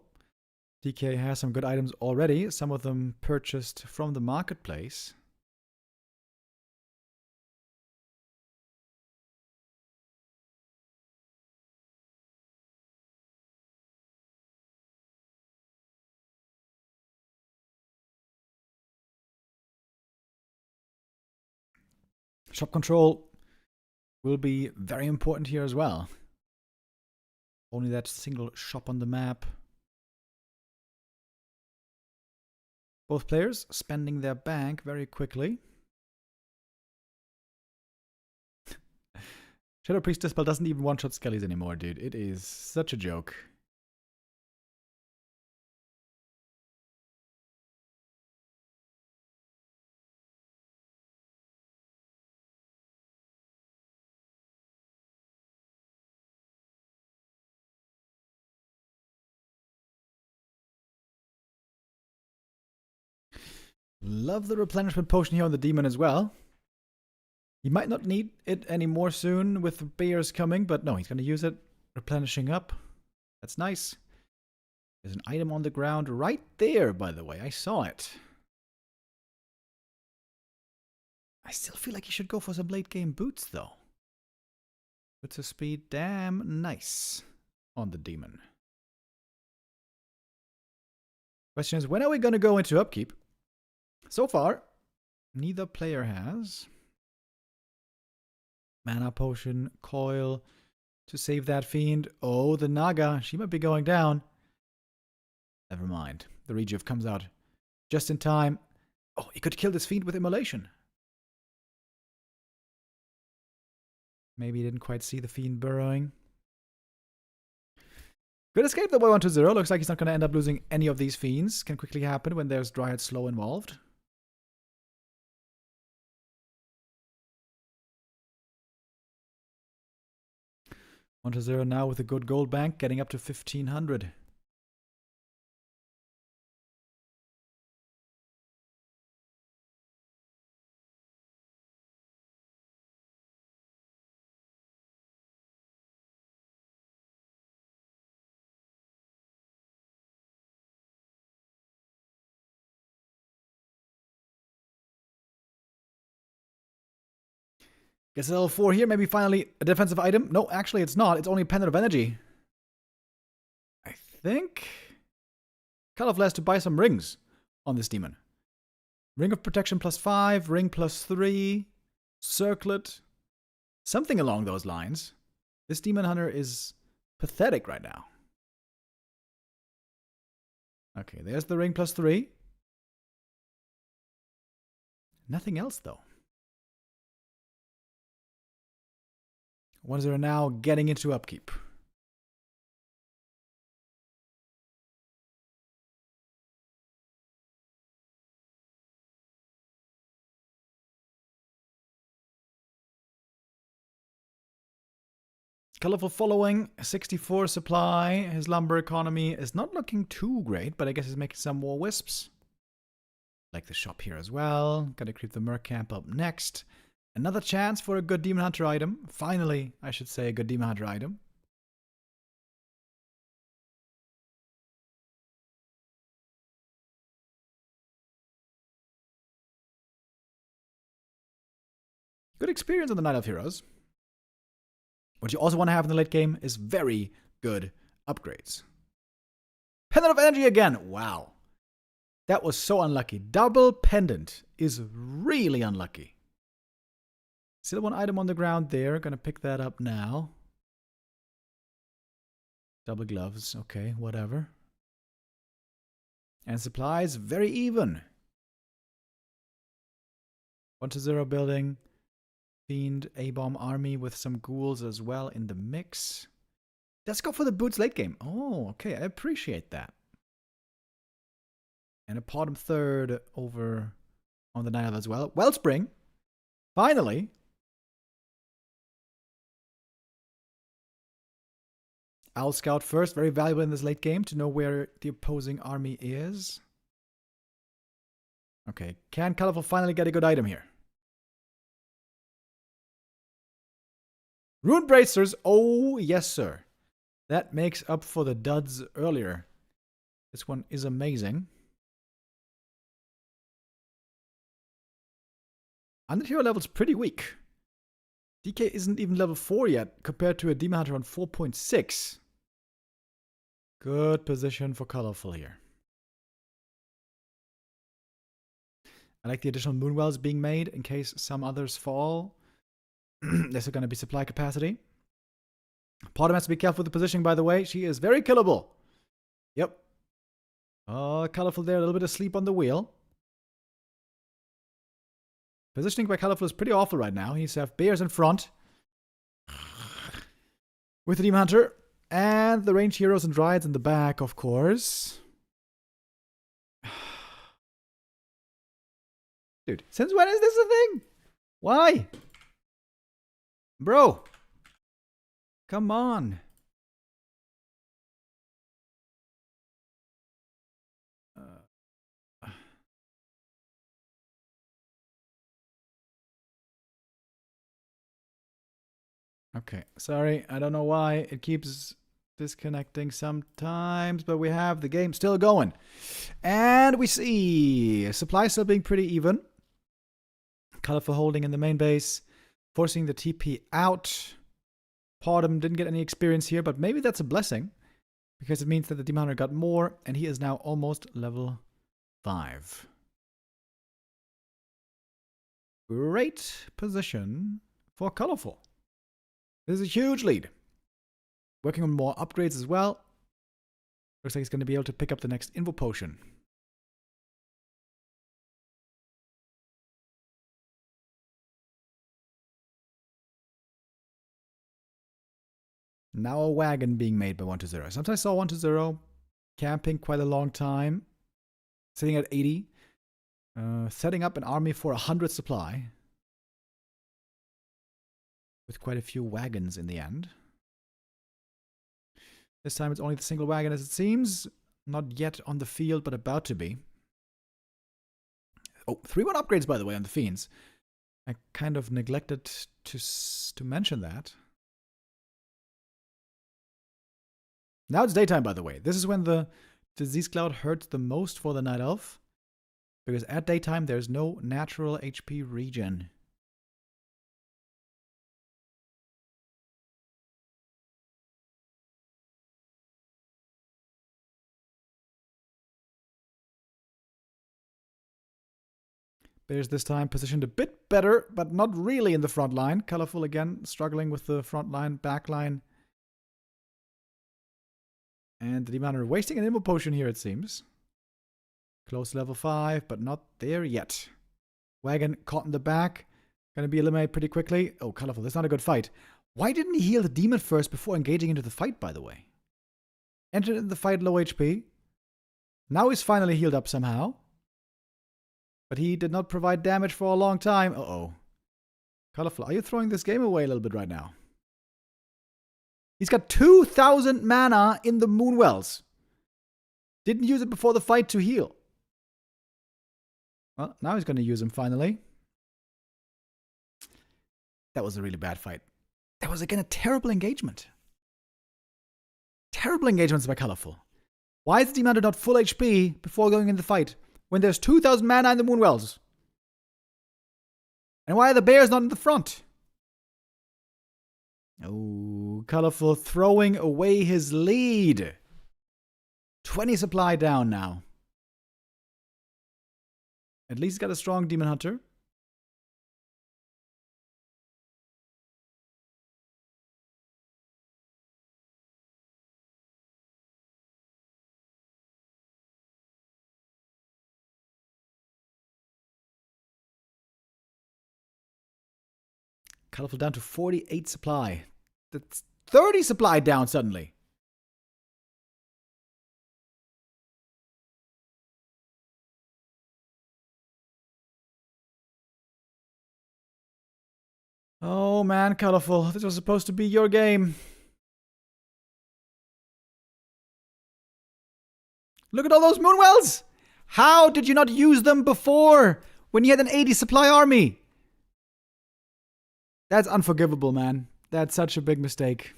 DK has some good items already, some of them purchased from the marketplace. Shop control will be very important here as well. Only that single shop on the map. Both players spending their bank very quickly. Shadow Priest Dispel doesn't even one-shot Skellies anymore, dude. It is such a joke. Love the replenishment potion here on the demon as well. He might not need it anymore soon with the bears coming, but no, he's going to use it. Replenishing up. That's nice. There's an item on the ground right there, by the way. I saw it. I still feel like he should go for some late game boots, though. Boots of speed, damn nice on the demon. Question is, when are we going to go into upkeep? So far, neither player has. Mana potion, coil. to save that fiend. Oh, the Naga. She might be going down. Never mind. The Rejuve comes out just in time. Oh, he could kill this fiend with immolation. Maybe he didn't quite see the fiend burrowing. Good escape the boy 1-0. Looks like he's not going to end up losing any of these fiends. Can quickly happen when there's Dryad Slow involved. One to 0 now with a good gold bank, getting up to 1,500. Gets a level 4 here, maybe finally a defensive item. No, actually it's not. It's only a pendant of energy. I think Colorful has to buy some rings on this demon. Ring of Protection +5, ring +3, circlet, something along those lines. This demon hunter is pathetic right now. Okay, there's the ring +3. Nothing else though. 1-0 now, getting into upkeep. Colorful following, 64 supply. His lumber economy is not looking too great, but I guess he's making some more wisps. Like the shop here as well. Gotta creep the Merc camp up next. Another chance for a good Demon Hunter item. Finally, I should say, a good Demon Hunter item. Good experience on the Night of Heroes. What you also want to have in the late game is very good upgrades. Pendant of Energy again. Wow. That was so unlucky. Double Pendant is really unlucky. Still one item on the ground there. Gonna pick that up now. Double gloves. Okay, whatever. And supplies, very even. 1-0 building. Fiend A-bomb army with some ghouls as well in the mix. Let's go for the boots late game. Oh, okay. I appreciate that. And a bottom third over on the night as well. Wellspring. Finally. Owl Scout first. Very valuable in this late game to know where the opposing army is. Okay. Can Colorful finally get a good item here? Rune Bracers. Oh, yes, sir. That makes up for the duds earlier. This one is amazing. Underhero level's pretty weak. DK isn't even level 4 yet, compared to a Demon Hunter on 4.6. Good position for Colorful here. I like the additional Moonwells being made in case some others fall. There's going to be supply capacity. Potter has to be careful with the positioning, by the way. She is very killable. Yep. Colorful there. A little bit of sleep on the wheel. Positioning by Colorful is pretty awful right now. He needs to have bears in front. With the Demon Hunter. And the ranged heroes and dryads in the back, of course. Dude, since when is this a thing? Why? Bro. Come on. Okay, sorry. I don't know why it keeps disconnecting sometimes, but we have the game still going. And we see supply still being pretty even. Colorful holding in the main base, forcing the TP out. Podem didn't get any experience here, but maybe that's a blessing, because it means that the Demon Hunter got more, and he is now almost level 5. Great position for Colorful. This is a huge lead. Working on more upgrades as well. Looks like he's going to be able to pick up the next Invo Potion. Now a wagon being made by 120. Sometimes I saw 120 camping quite a long time. Sitting at 80. Setting up an army for 100 supply. With quite a few wagons in the end. This time it's only the single wagon as it seems. Not yet on the field, but about to be. Oh, 3-1 upgrades, by the way, on the Fiends. I kind of neglected to mention that. Now it's daytime, by the way. This is when the disease cloud hurts the most for the Night Elf. Because at daytime, there's no natural HP regen. Bears this time positioned a bit better, but not really in the front line. Colorful again, struggling with the front line, back line. And the Demon are wasting an Invo Potion here, it seems. Close to level 5, but not there yet. Wagon caught in the back. Gonna be eliminated pretty quickly. Oh, Colorful, that's not a good fight. Why didn't he heal the demon first before engaging into the fight, by the way? Entered in the fight low HP. Now he's finally healed up somehow. But he did not provide damage for a long time. Uh-oh. Colorful, are you throwing this game away a little bit right now? He's got 2,000 mana in the Moonwells. Didn't use it before the fight to heal. Well, now he's going to use them finally. That was a really bad fight. That was, again, a terrible engagement. Terrible engagements by Colorful. Why is the Demon not full HP before going in the fight when there's 2,000 mana in the Moonwells? And why are the bears not in the front? Oh, Colorful throwing away his lead. 20 supply down now. At least he's got a strong Demon Hunter. Colorful down to 48 supply. That's 30 supply down suddenly. Oh man, Colorful. This was supposed to be your game. Look at all those Moonwells! How did you not use them before when you had an 80 supply army? That's unforgivable, man. That's such a big mistake.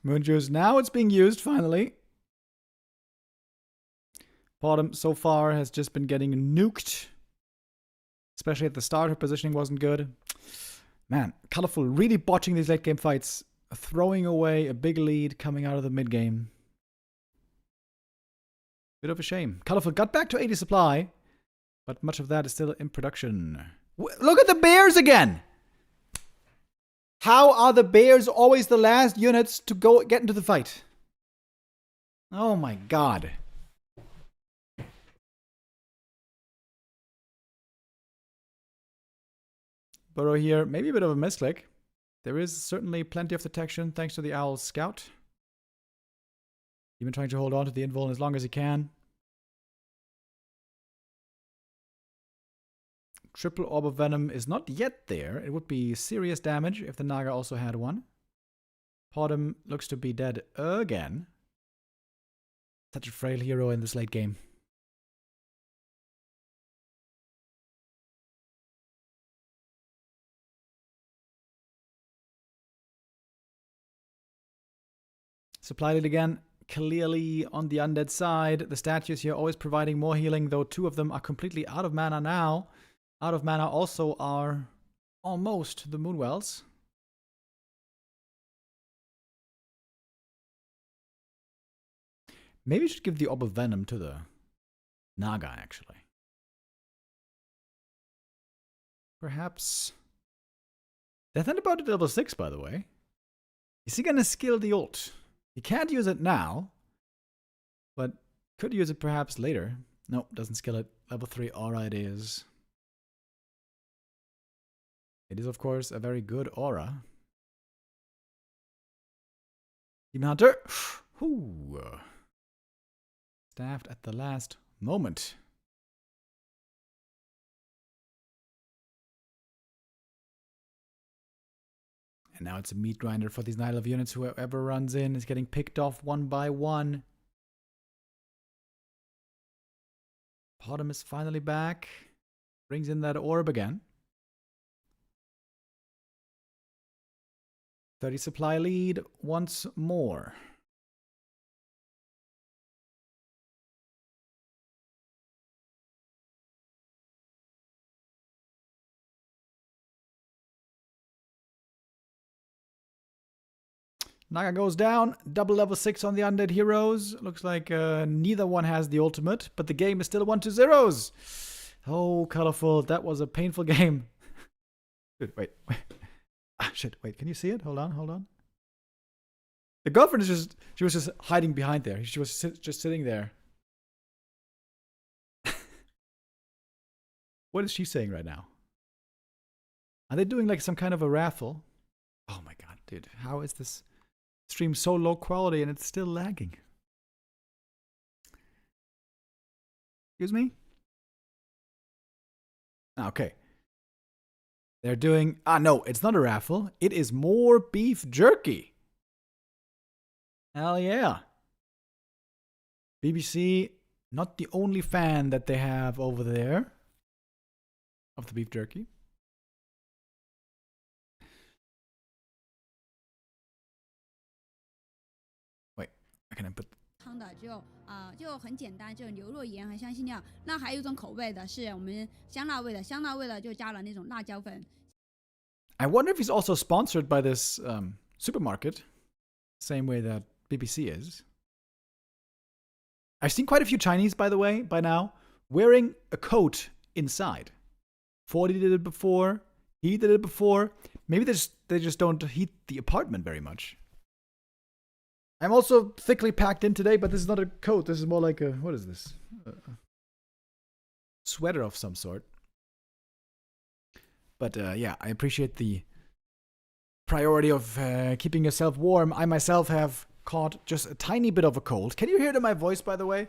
Moonjuice, now it's being used, finally. Bottom so far has just been getting nuked. Especially at the start, her positioning wasn't good. Man, Colorful really botching these late game fights. Throwing away a big lead coming out of the mid game. Bit of a shame. Colorful got back to 80 supply, but much of that is still in production. Look at the bears again! How are the bears always the last units to go get into the fight? Oh my god. Burrow here, maybe a bit of a misclick. There is certainly plenty of detection thanks to the Owl's Scout. Even trying to hold on to the invuln as long as he can. Triple Orb of Venom is not yet there. It would be serious damage if the Naga also had one. Podem looks to be dead again. Such a frail hero in this late game. Supply lead again, clearly on the undead side. The statues here always providing more healing, though two of them are completely out of mana now. Out of mana also are almost the Moonwells. Maybe we should give the Orb of Venom to the Naga, actually. Perhaps. Death About at level 6, by the way. Is he gonna skill the ult? He can't use it now, but could use it perhaps later. Nope, doesn't skill it. Level 3 aura it is. It is, of course, a very good aura. Demon Hunter. Whoo. Staffed at the last moment. And now it's a meat grinder for these Night Elf units. Whoever runs in is getting picked off one by one. Bottom is finally back. Brings in that orb again. 30 supply lead once more. Naga goes down. Double level 6 on the undead heroes. Looks like neither one has the ultimate, but the game is still 1-0. Oh, colorful. That was a painful game. Dude, wait. Ah, shit. Wait, can you see it? Hold on. The girlfriend is just, she was just hiding behind there. She was just sitting there. What is she saying right now? Are they doing like some kind of a raffle? Oh my god, dude. How is this stream so low quality and it's still lagging? Excuse me? Okay. They're doing... Ah, no, it's not a raffle. It is more beef jerky. Hell yeah. BBC, not the only fan that they have over there of the beef jerky. Wait, I can put... 汤的就很简单，就牛肉盐和香辛料。那还有一种口味的是我们香辣味的，香辣味的就加了那种辣椒粉。I wonder if he's also sponsored by this supermarket, same way that BBC is. I've seen quite a few Chinese, by the way, by now, wearing a coat inside. 40 did it before. He did it before. Maybe they just don't heat the apartment very much. I'm also thickly packed in today, but this is not a coat. This is more like a... What is this? Sweater of some sort. But yeah, I appreciate the priority of keeping yourself warm. I myself have caught just a tiny bit of a cold. Can you hear it in my voice, by the way?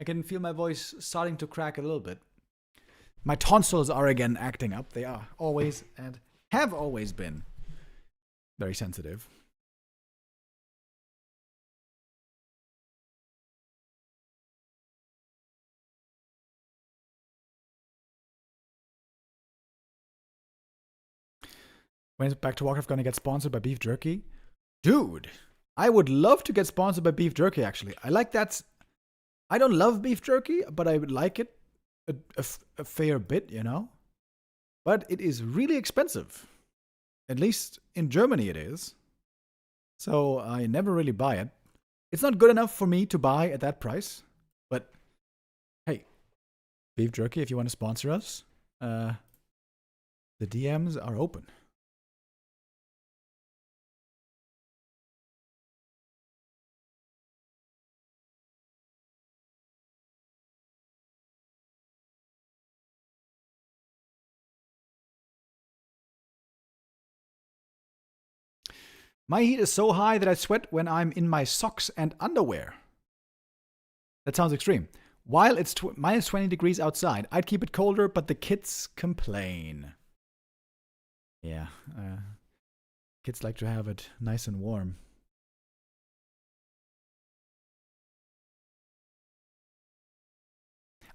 I can feel my voice starting to crack a little bit. My tonsils are again acting up. They are always and have always been very sensitive. When it's back to Warcraft gonna get sponsored by beef jerky? Dude, I would love to get sponsored by beef jerky, actually. I like that. I don't love beef jerky, but I would like it a fair bit, you know? But it is really expensive. At least in Germany it is. So I never really buy it. It's not good enough for me to buy at that price. But hey, beef jerky, if you want to sponsor us, the DMs are open. My heat is so high that I sweat when I'm in my socks and underwear. That sounds extreme. While it's minus 20 degrees outside, I'd keep it colder, but the kids complain. Yeah, kids like to have it nice and warm.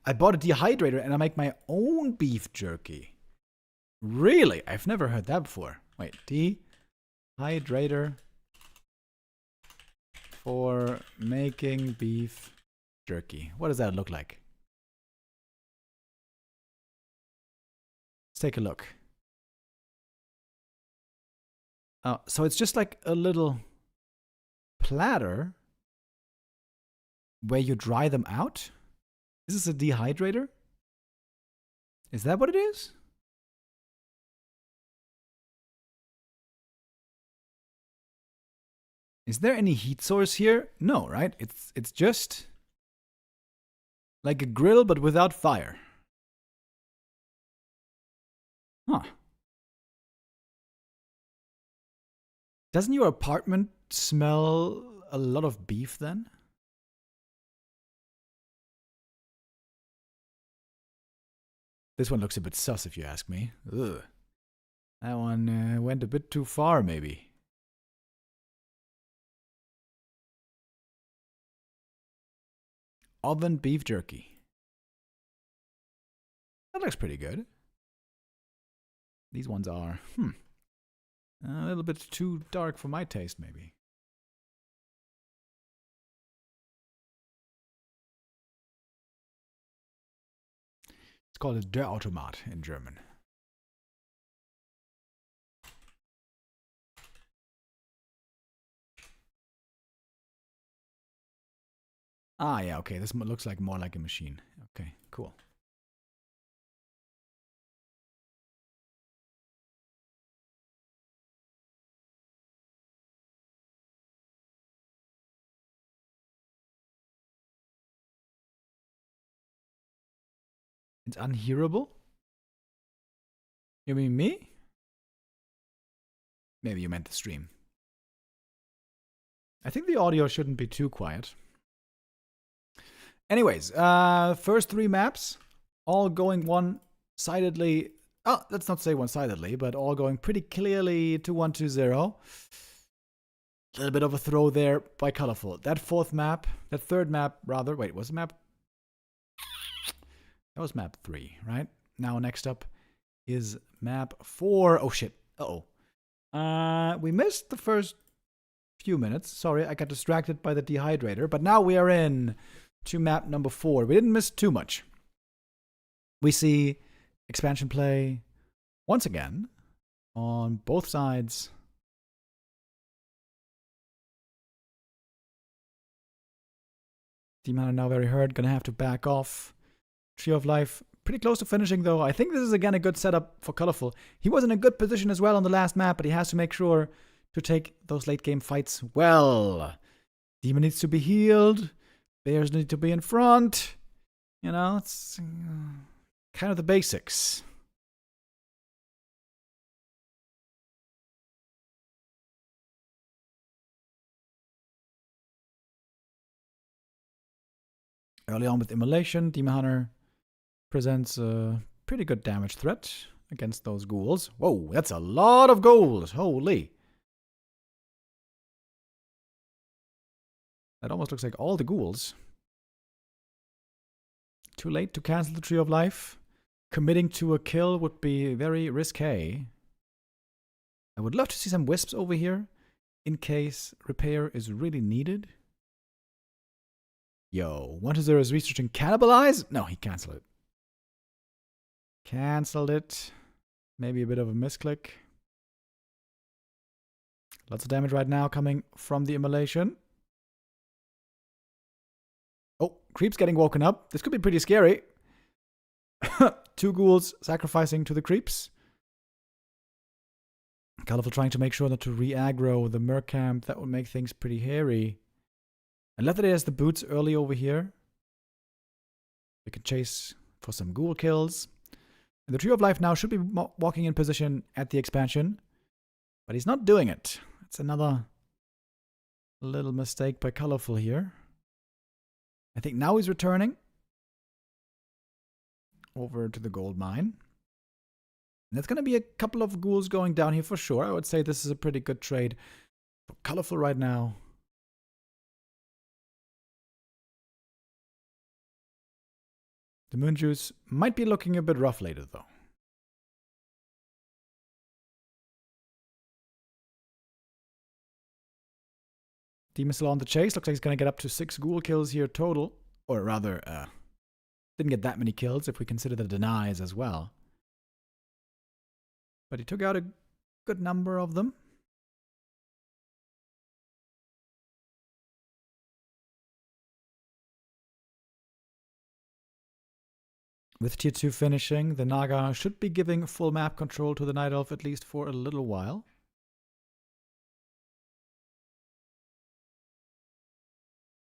I bought a dehydrator and I make my own beef jerky. Really? I've never heard that before. Wait, Dehydrator for making beef jerky. What does that look like? Let's take a look. So it's just like a little platter where you dry them out? Is this a dehydrator? Is that what it is? Is there any heat source here? No, right? It's just like a grill but without fire. Huh. Doesn't your apartment smell a lot of beef then? This one looks a bit sus if you ask me. Ugh. That one went a bit too far maybe. Oven beef jerky. That looks pretty good. These ones are, a little bit too dark for my taste, maybe. It's called a Der Automat in German. Ah, yeah, okay. This looks like more like a machine. Okay, cool. It's unhearable? You mean me? Maybe you meant the stream. I think the audio shouldn't be too quiet. Anyways, first 3 maps, all going one-sidedly. Oh, let's not say one-sidedly, but all going pretty clearly to 1-2-0. A little bit of a throw there by Colorful. That third map, rather. Wait, was it map? That was map 3, right? Now, next up is map 4. Oh, shit. Uh-oh. We missed the first few minutes. Sorry, I got distracted by the Dehydrator. But now we are in to map number 4. We didn't miss too much. We see expansion play once again on both sides. Demon are now very hurt. Gonna have to back off. Tree of Life pretty close to finishing, though. I think this is, again, a good setup for Colorful. He was in a good position as well on the last map, but he has to make sure to take those late-game fights well. Demon needs to be healed. Bears need to be in front. You know, it's kind of the basics. Early on with Immolation, Demon Hunter presents a pretty good damage threat against those ghouls. Whoa, that's a lot of ghouls. Holy. That almost looks like all the ghouls. Too late to cancel the Tree of Life. Committing to a kill would be very risque. I would love to see some wisps over here in case repair is really needed. Yo, 1-0 is researching Cannibalize? No, he canceled it. Cancelled it. Maybe a bit of a misclick. Lots of damage right now coming from the Immolation. Oh, Creep's getting woken up. This could be pretty scary. 2 ghouls sacrificing to the Creeps. Colorful trying to make sure not to re-aggro the Merc camp. That would make things pretty hairy. And Leatherday has the boots early over here. We can chase for some ghoul kills. And the Tree of Life now should be walking in position at the expansion. But he's not doing it. It's another little mistake by Colorful here. I think now he's returning over to the gold mine. And there's going to be a couple of ghouls going down here for sure. I would say this is a pretty good trade for Colorful right now. The Moon Juice might be looking a bit rough later, though. Demon still on the chase. Looks like he's going to get up to 6 ghoul kills here total. Or rather, didn't get that many kills if we consider the denies as well. But he took out a good number of them. With tier 2 finishing, the Naga should be giving full map control to the Night Elf at least for a little while.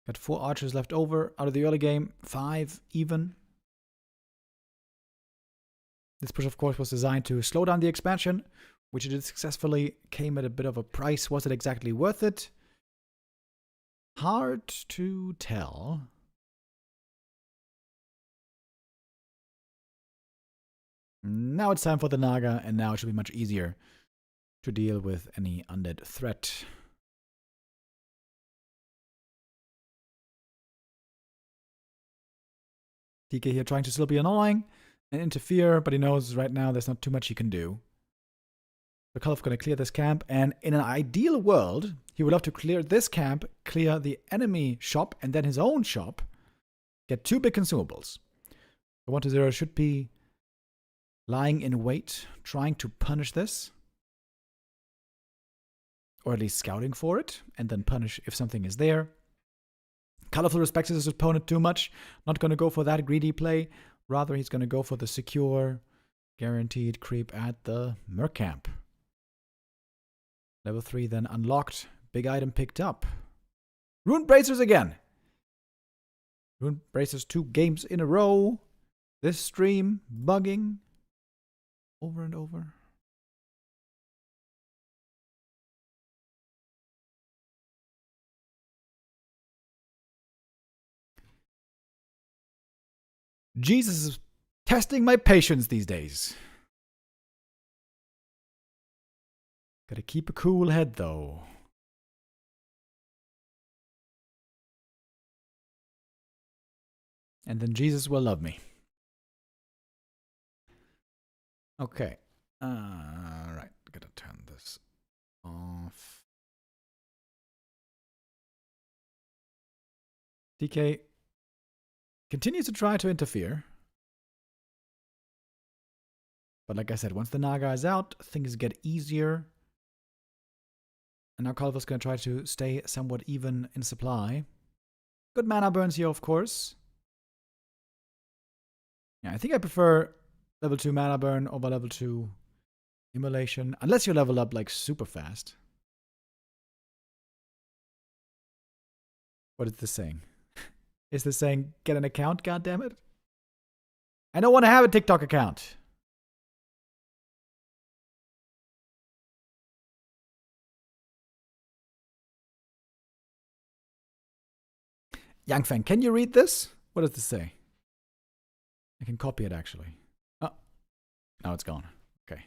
Got 4 archers left over out of the early game, 5 even. This push, of course, was designed to slow down the expansion, which it did successfully. Came at a bit of a price. Was it exactly worth it? Hard to tell. Now it's time for the Naga, and now it should be much easier to deal with any undead threat. DK here trying to still be annoying and interfere, but he knows right now there's not too much he can do. So Kalif going to clear this camp, and in an ideal world, he would love to clear this camp, clear the enemy shop, and then his own shop, get 2 big consumables. The 1-0 should be lying in wait, trying to punish this. Or at least scouting for it, and then punish if something is there. Colorful respects his opponent too much. Not going to go for that greedy play. Rather, he's going to go for the secure, guaranteed creep at the Merc Camp. Level 3 then unlocked. Big item picked up. Rune Bracers again. Rune Bracers 2 games in a row. This stream bugging. Over and over. Jesus is testing my patience these days. Gotta keep a cool head, though. And then Jesus will love me. Okay. Alright, gotta turn this off. DK continues to try to interfere. But like I said, once the Naga is out, things get easier. And now Kalva's going to try to stay somewhat even in supply. Good mana burns here, of course. Yeah, I think I prefer level 2 mana burn over level 2 immolation. Unless you level up like super fast. What is this saying? Is this saying get an account, goddammit? I don't want to have a TikTok account. Yangfeng, can you read this? What does this say? I can copy it actually. Oh, now it's gone. Okay.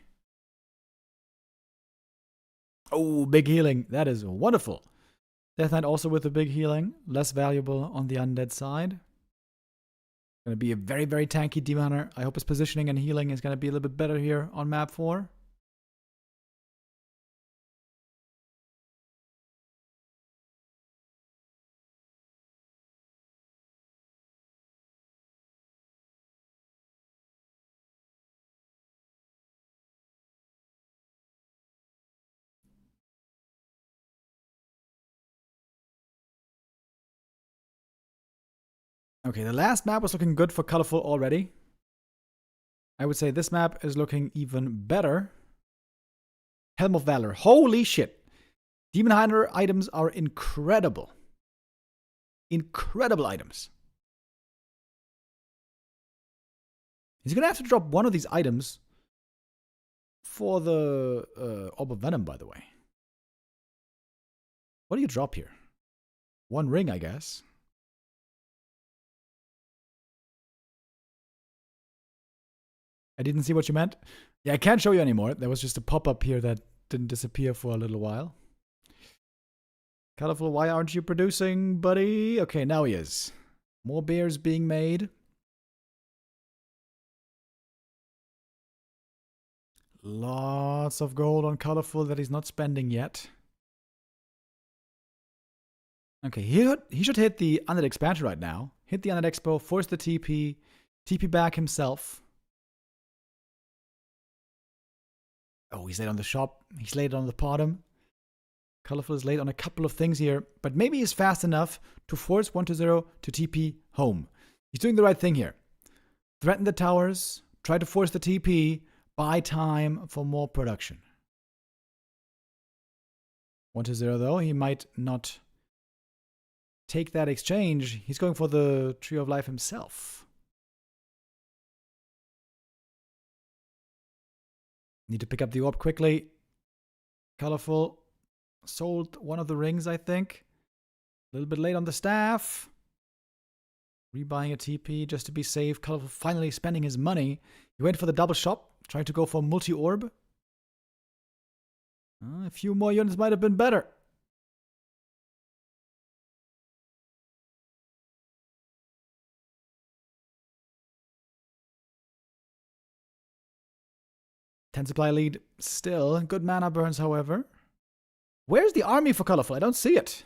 Oh, big healing. That is wonderful. Death Knight also with the big healing. Less valuable on the undead side. Going to be a very, very tanky demon hunter. I hope his positioning and healing is going to be a little bit better here on map 4. Okay, the last map was looking good for Colorful already. I would say this map is looking even better. Helm of Valor. Holy shit. Demon Hunter items are incredible. Incredible items. He's going to have to drop one of these items for the Orb of Venom, by the way. What do you drop here? 1 ring, I guess. I didn't see what you meant. Yeah, I can't show you anymore. There was just a pop-up here that didn't disappear for a little while. Colorful, why aren't you producing, buddy? Okay, now he is. More beers being made. Lots of gold on Colorful that he's not spending yet. Okay, he should hit the Undead Expansion right now. Hit the Undead Expo, force the TP, TP back himself. Oh, he's late on the shop. He's late on the bottom. Colorful is late on a couple of things here, but maybe he's fast enough to force 1-0 to TP home. He's doing the right thing here. threaten the towers, try to force the TP, buy time for more production. 1-0 though, he might not take that exchange. He's going for the Tree of Life himself. Need to pick up the orb quickly. Colorful sold one of the rings, I think. A little bit late on the staff. Rebuying a TP just to be safe. Colorful finally spending his money. He went for the double shop, trying to go for multi-orb. A few more units might have been better. Ten supply lead still. Good mana burns, however. Where's the army for Colorful? I don't see it.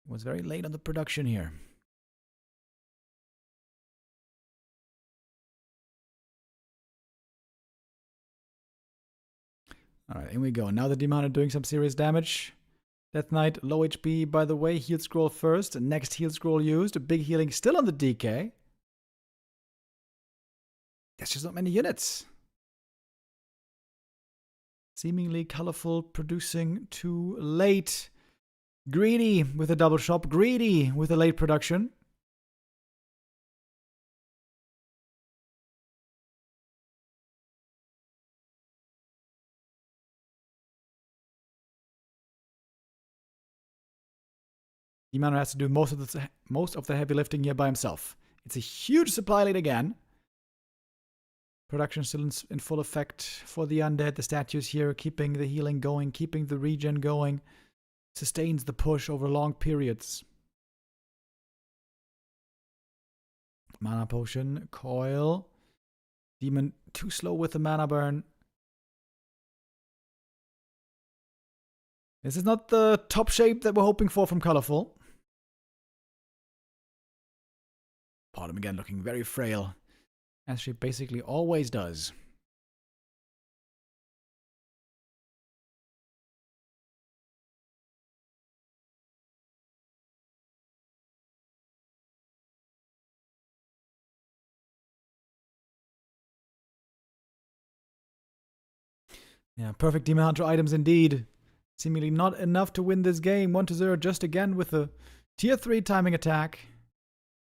Was very late on the production here. Alright, in we go. Now the Demon are doing some serious damage. Death Knight, low HP, by the way. Heal scroll first. Next heal scroll used. A big healing still on the DK. There's just not many units. Seemingly Colorful producing too late. Greedy with a double shop. Greedy with a late production. Demon has to do most of the heavy lifting here by himself. It's a huge supply lead again. Production still in full effect for the undead. The statues here keeping the healing going, keeping the regen going. Sustains the push over long periods. Mana potion, coil. Demon too slow with the mana burn. This is not the top shape that we're hoping for from Colorful. Bottom again looking very frail, as she basically always does. Yeah, perfect Demon Hunter items indeed. Seemingly not enough to win this game. 1-0 just again with a tier 3 timing attack.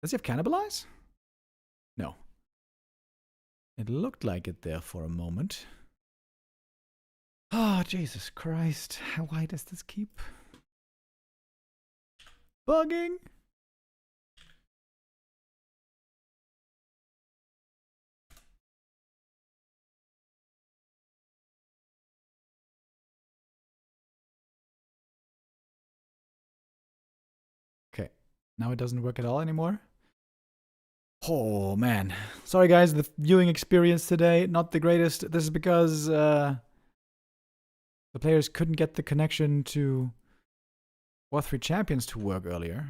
Does he have Cannibalize? No. It looked like it there for a moment. Oh, Jesus Christ. Why does this keep bugging? Okay. Now it doesn't work at all anymore. Oh, man. Sorry, guys. The viewing experience today, not the greatest. This is because the players couldn't get the connection to Warcraft III Champions to work earlier.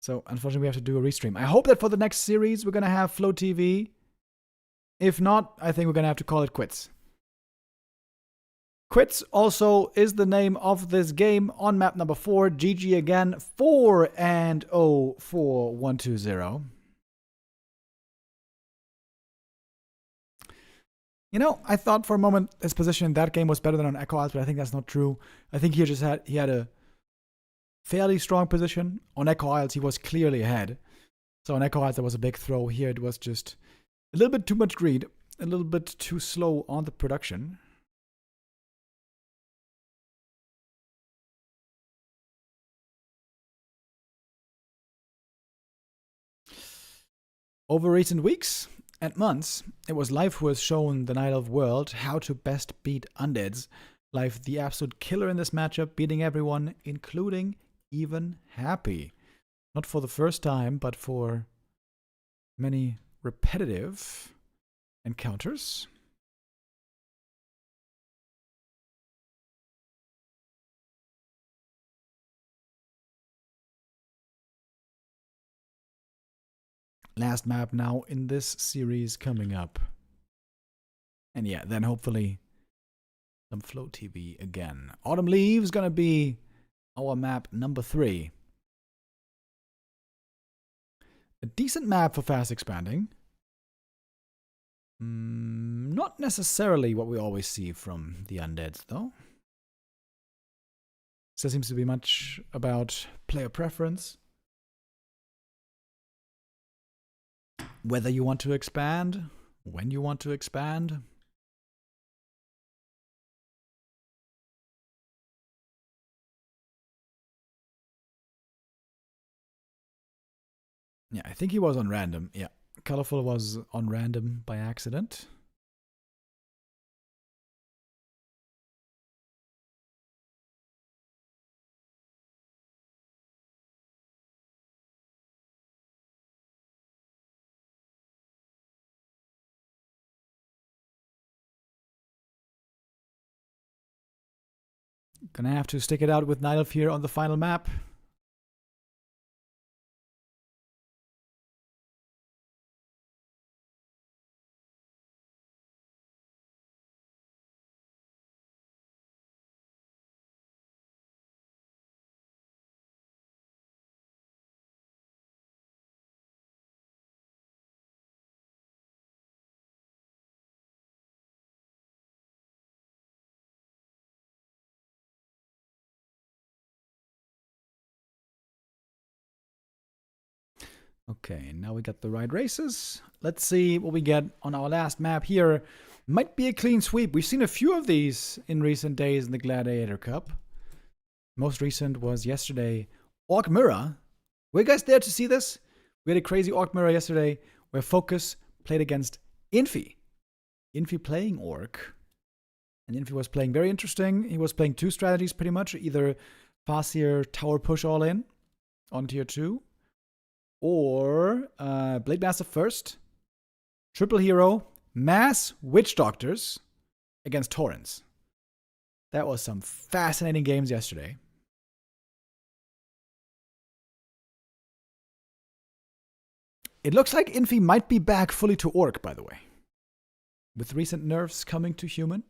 So, unfortunately, we have to do a restream. I hope that for the next series, we're going to have Flow TV. If not, I think we're going to have to call it quits. Quits also is the name of this game on map number 4. GG again, 4-0 for 1-2-0. You know, I thought for a moment his position in that game was better than on Echo Isles, but I think that's not true. I think he had a fairly strong position. On Echo Isles, he was clearly ahead. So on Echo Isles, there was a big throw. Here, it was just a little bit too much greed, a little bit too slow on the production. Over recent weeks and months, it was Life who has shown the Night Elf world how to best beat undeads. Life, the absolute killer in this matchup, beating everyone, including even Happy. Not for the first time, but for many repetitive encounters. Last map now in this series coming up. And yeah, then hopefully Some Flow TV again. Autumn Leaves gonna be our map number 3. A decent map for fast expanding. Not necessarily what we always see from the Undeads, though. So it seems to be much about player preference. Whether you want to expand, when you want to expand. Yeah, I think he was on random. Yeah, Colorful was on random by accident. Gonna have to stick it out with Night Elf here on the final map. Okay, now we got the right races. Let's see what we get on our last map here. Might be a clean sweep. We've seen a few of these in recent days in the Gladiator Cup. Most recent was yesterday, Orc Mirror. Were you guys there to see this? We had a crazy Orc Mirror yesterday where Focus played against Infi. Infi playing Orc. And Infi was playing very interesting. He was playing 2 strategies pretty much. Either Farseer Tower Push all in on tier 2. Or Blade Master first. Triple Hero. Mass Witch Doctors against Torrents. That was some fascinating games yesterday. It looks like Infi might be back fully to Orc, by the way. With recent nerfs coming to Human.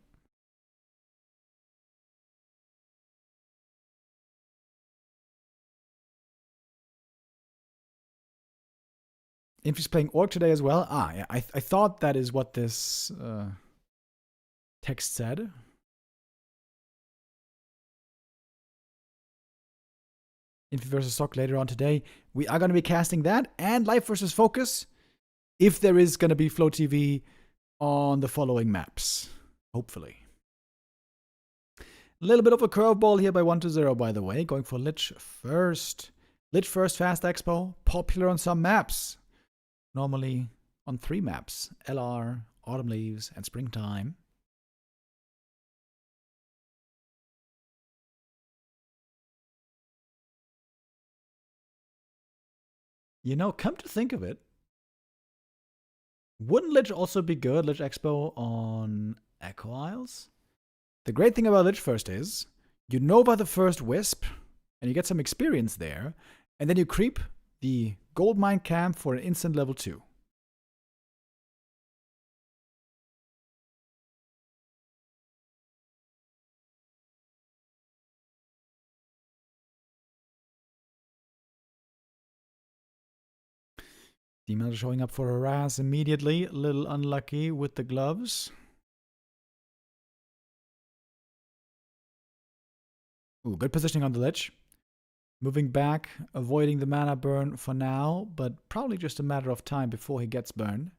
Infi's playing Orc today as well. Ah, yeah, I thought that is what this text said. Infi versus Sock later on today. We are going to be casting that and Life versus Focus if there is going to be Flow TV on the following maps. Hopefully. A little bit of a curveball here by 1-0, by the way. Going for Lich first. Lich first Fast Expo. Popular on some maps. Normally on 3 maps. LR, Autumn Leaves, and Springtime. You know, come to think of it, wouldn't Lich also be good, Lich Expo, on Echo Isles? The great thing about Lich First is, you Nova the first Wisp, and you get some experience there, and then you creep the Goldmine Camp for an instant level 2. Demon showing up for harass immediately. A little unlucky with the gloves. Ooh, good positioning on the Lich. Moving back, avoiding the mana burn for now, but probably just a matter of time before he gets burned.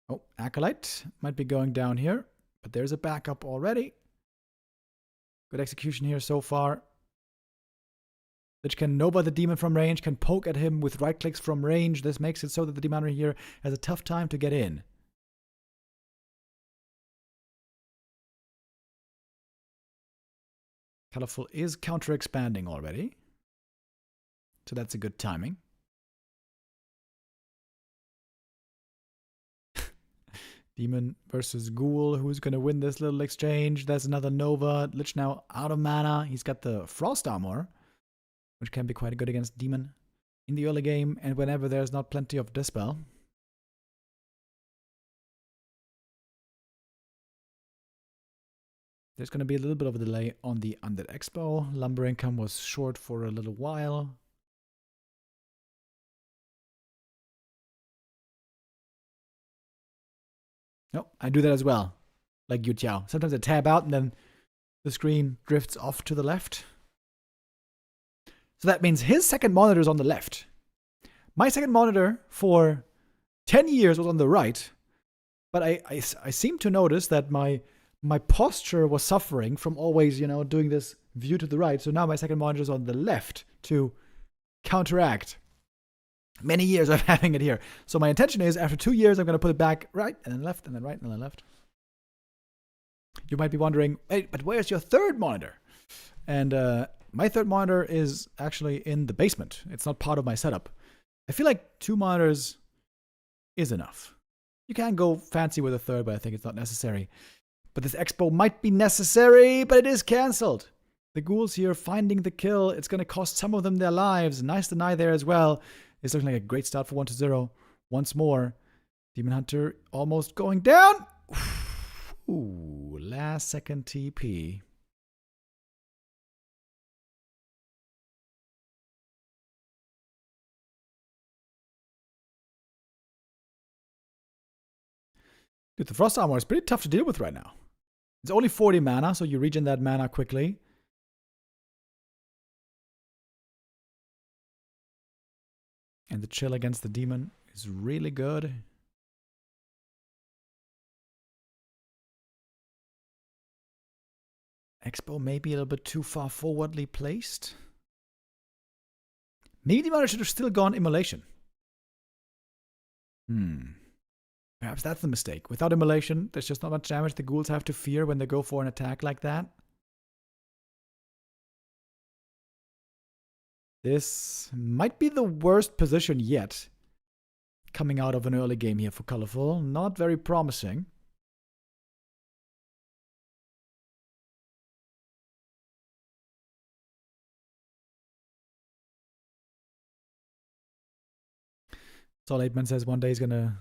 Oh, Acolyte might be going down here, but there's a backup already. Good execution here so far. Lich can Nova the demon from range, can poke at him with right clicks from range. This makes it so that the demon here has a tough time to get in. Colorful is counter-expanding already. So that's a good timing. Demon versus Ghoul. Who's going to win this little exchange? There's another Nova. Lich now out of mana. He's got the Frost Armor, which can be quite good against Demon in the early game and whenever there's not plenty of Dispel. There's going to be a little bit of a delay on the Undead Expo. Lumber income was short for a little while. No, I do that as well. Like Yu Tiao. Sometimes I tab out and then the screen drifts off to the left. So that means his second monitor is on the left. My second monitor for 10 years was on the right. But I seem to notice that my posture was suffering from always, doing this view to the right. So now my second monitor is on the left to counteract many years of having it here. So my intention is after 2 years, I'm going to put it back right and then left and then right and then left. You might be wondering, wait, but where's your third monitor? And my third monitor is actually in the basement. It's not part of my setup. I feel like 2 monitors is enough. You can go fancy with a third, but I think it's not necessary. But this expo might be necessary, but it is cancelled. The ghouls here finding the kill. It's going to cost some of them their lives. Nice deny there as well. It's looking like a great start for 1-0. Once more. Demon Hunter almost going down. Ooh, last second TP. Dude, the Frost Armor is pretty tough to deal with right now. It's only 40 mana, so you regen that mana quickly. And the chill against the demon is really good. Expo may be a little bit too far forwardly placed. Maybe the monitor should have still gone Immolation. Perhaps that's the mistake. Without Immolation, there's just not much damage the ghouls have to fear when they go for an attack like that. This might be the worst position yet. Coming out of an early game here for Colorful. Not very promising. Sol 8man says one day he's gonna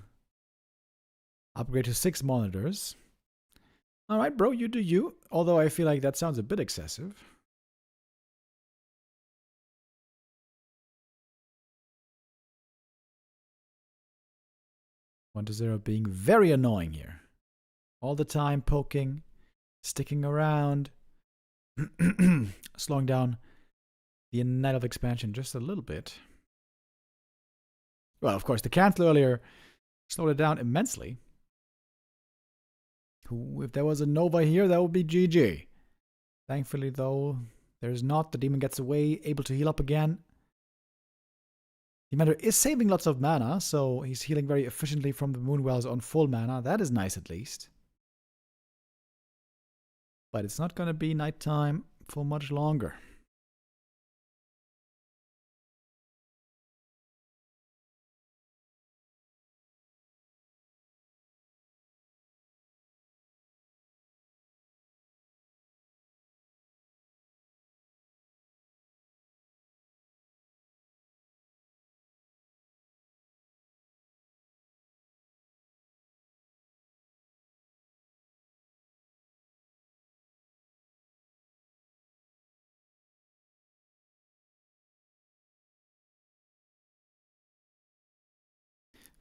upgrade to 6 monitors. Alright, bro, you do you. Although I feel like that sounds a bit excessive. One to 0 being very annoying here. All the time poking, sticking around, slowing down the Night of Expansion just a little bit. Well, of course, the cancel earlier slowed it down immensely. If there was a Nova here, that would be GG. Thankfully, though, there's not. The demon gets away, able to heal up again. The Commander is saving lots of mana, so he's healing very efficiently from the Moonwells on full mana. That is nice, at least. But it's not going to be nighttime for much longer.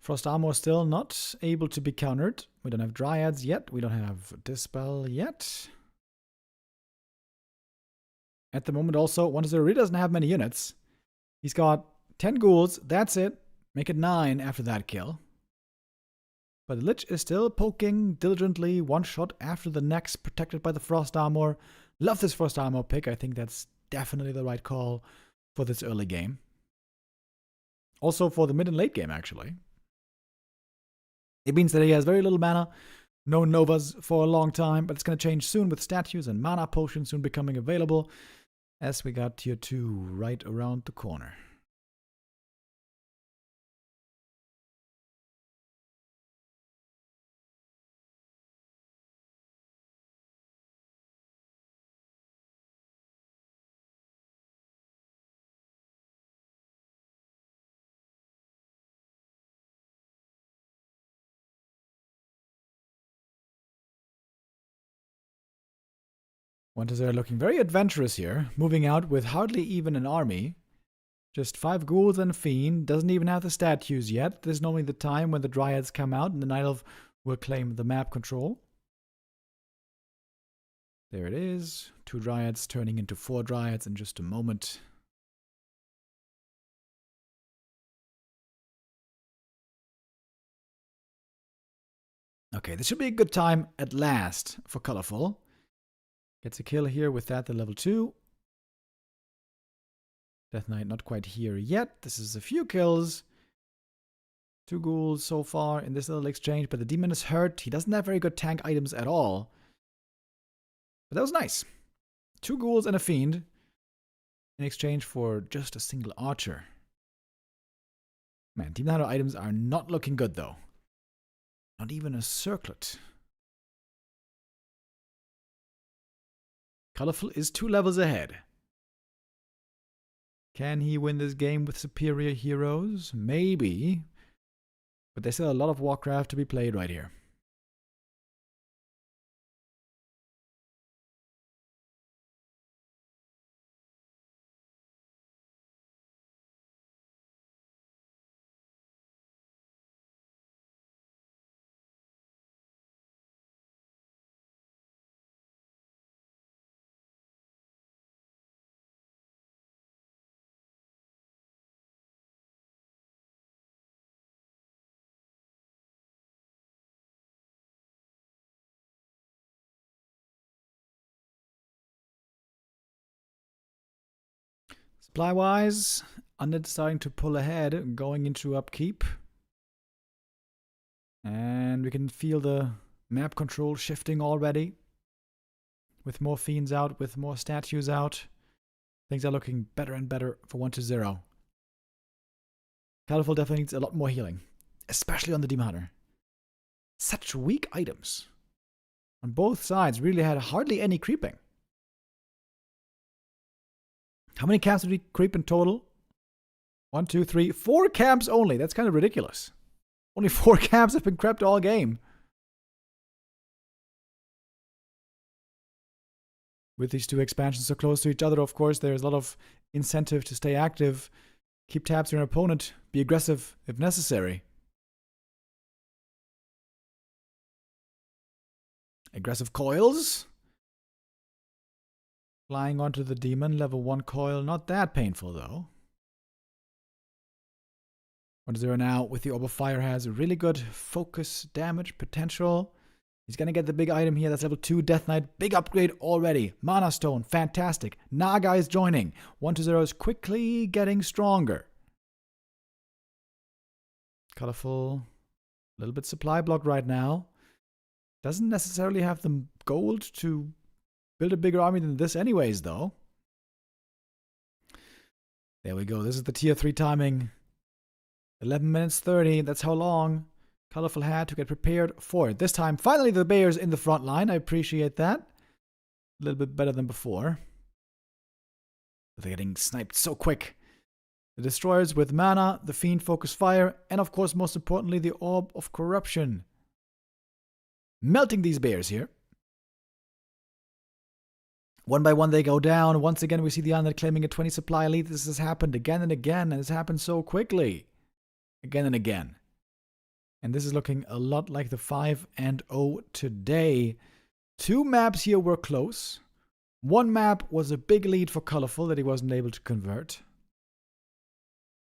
Frost Armor still not able to be countered. We don't have Dryads yet. We don't have Dispel yet. At the moment also, 1-0 really doesn't have many units. He's got 10 ghouls. That's it. Make it 9 after that kill. But the Lich is still poking diligently, one shot after the next, protected by the Frost Armor. Love this Frost Armor pick. I think that's definitely the right call for this early game. Also for the mid and late game, actually. It means that he has very little mana, no Novas for a long time, but it's going to change soon with statues and mana potions soon becoming available as we got tier 2 right around the corner. 1-0 looking very adventurous here, moving out with hardly even an army. Just 5 ghouls and a fiend, doesn't even have the statues yet. This is normally the time when the dryads come out and the Night Elf will claim the map control. There it is. 2 dryads turning into 4 dryads in just a moment. Okay, this should be a good time at last for Colorful. Gets a kill here with that, the level 2. Death Knight not quite here yet. This is a few kills. 2 ghouls so far in this little exchange, but the demon is hurt. He doesn't have very good tank items at all. But that was nice. 2 ghouls and a fiend in exchange for just a single archer. Man, Demon Hunter items are not looking good though. Not even a circlet. Colorful is 2 levels ahead. Can he win this game with superior heroes? Maybe. But there's still a lot of Warcraft to be played right here. Supply-wise, Undead starting to pull ahead, going into upkeep. And we can feel the map control shifting already. With more fiends out, with more statues out. Things are looking better and better for 1-0. Colorful definitely needs a lot more healing. Especially on the Demon Hunter. Such weak items. On both sides, really had hardly any creeping. How many camps did we creep in total? 1, 2, 3, 4 camps only. That's kind of ridiculous. Only 4 camps have been crept all game. With these 2 expansions so close to each other, of course, there's a lot of incentive to stay active. Keep tabs on your opponent. Be aggressive if necessary. Aggressive coils. Flying onto the demon, level 1 coil, not that painful though. 1-0 now with the Orb of Fire has really good focus damage potential. He's gonna get the big item here, that's level 2 Death Knight, big upgrade already. Mana Stone, fantastic. Naga is joining. 1-0 is quickly getting stronger. Colorful, a little bit supply blocked right now. Doesn't necessarily have the gold to build a bigger army than this anyways, though. There we go. This is the tier 3 timing. 11 minutes 30. That's how long Colorful had to get prepared for it. This time, finally, the Bears in the front line. I appreciate that. A little bit better than before. They're getting sniped so quick. The Destroyers with mana, the Fiend Focus Fire, and of course, most importantly, the Orb of Corruption. Melting these Bears here. One by one they go down. Once again we see the Undead claiming a 20 supply lead. This has happened again and again, and it's happened so quickly. Again and again. And this is looking a lot like the 5-0 today. 2 maps here were close. 1 map was a big lead for Colorful that he wasn't able to convert.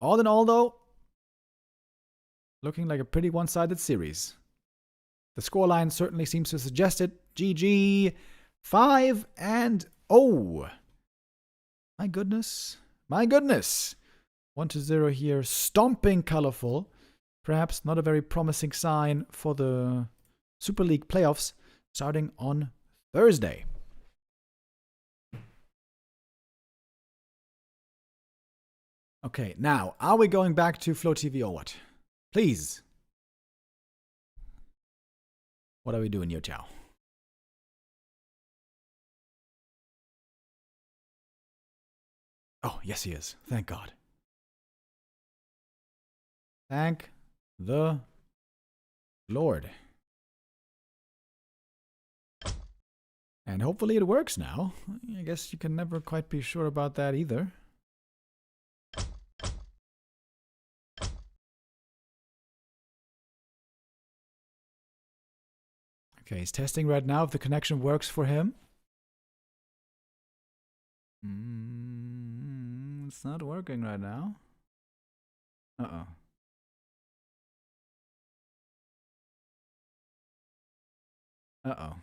All in all though, looking like a pretty one-sided series. The scoreline certainly seems to suggest it. GG. 5-0. My goodness. My goodness. 1-0 here. Stomping Colorful. Perhaps not a very promising sign for the Super League playoffs starting on Thursday. Okay, now, are we going back to Flow TV or what? Please. What are we doing, Yo Chow? Oh, yes he is. Thank God. Thank the Lord. And hopefully it works now. I guess you can never quite be sure about that either. Okay, he's testing right now if the connection works for him. It's not working right now. Uh-oh. Uh-oh.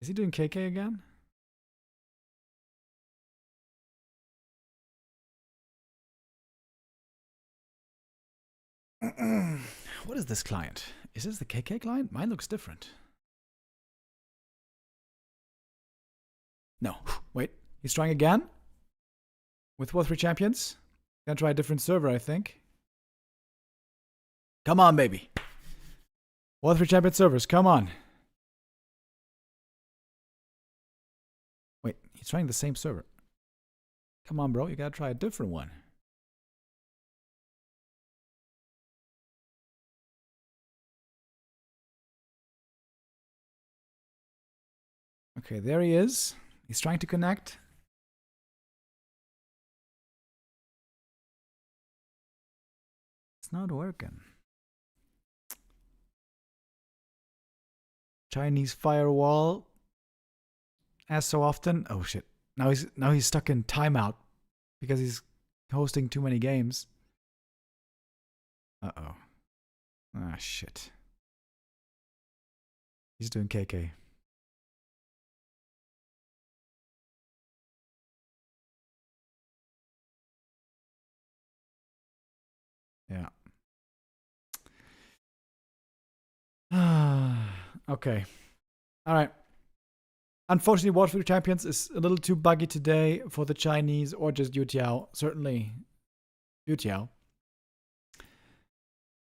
Is he doing KK again? What is this client? Is this the KK client? Mine looks different. No. Wait. He's trying again? With Warcraft III champions? Gonna try a different server, I think. Come on, baby. Warcraft III champion servers, come on. Wait, he's trying the same server. Come on, bro. You gotta try a different one. Okay, there he is. He's trying to connect. It's not working. Chinese firewall. As so often. Oh shit. Now he's stuck in timeout because he's hosting too many games. Uh-oh. Ah shit. He's doing KK. Yeah. Okay. All right. Unfortunately, Warcraft III Champions is a little too buggy today for the Chinese or just Yutiao. Certainly Yutiao.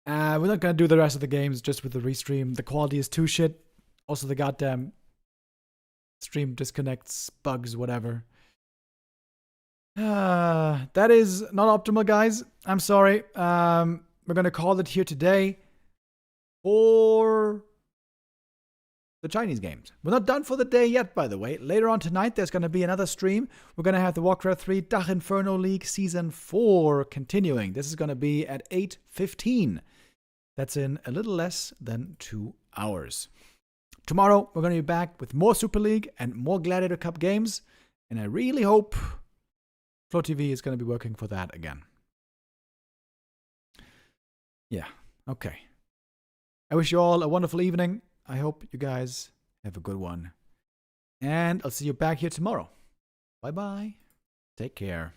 We're not going to do the rest of the games just with the restream. The quality is too shit. Also, the goddamn stream disconnects, bugs, whatever. That is not optimal, guys. I'm sorry. We're going to call it here today for the Chinese games. We're not done for the day yet, by the way. Later on tonight, there's going to be another stream. We're going to have the Warcraft III Dach Inferno League Season 4 continuing. This is going to be at 8:15. That's in a little less than 2 hours. Tomorrow, we're going to be back with more Super League and more Gladiator Cup games. And I really hope Flow TV is going to be working for that again. Yeah, okay. I wish you all a wonderful evening. I hope you guys have a good one. And I'll see you back here tomorrow. Bye-bye. Take care.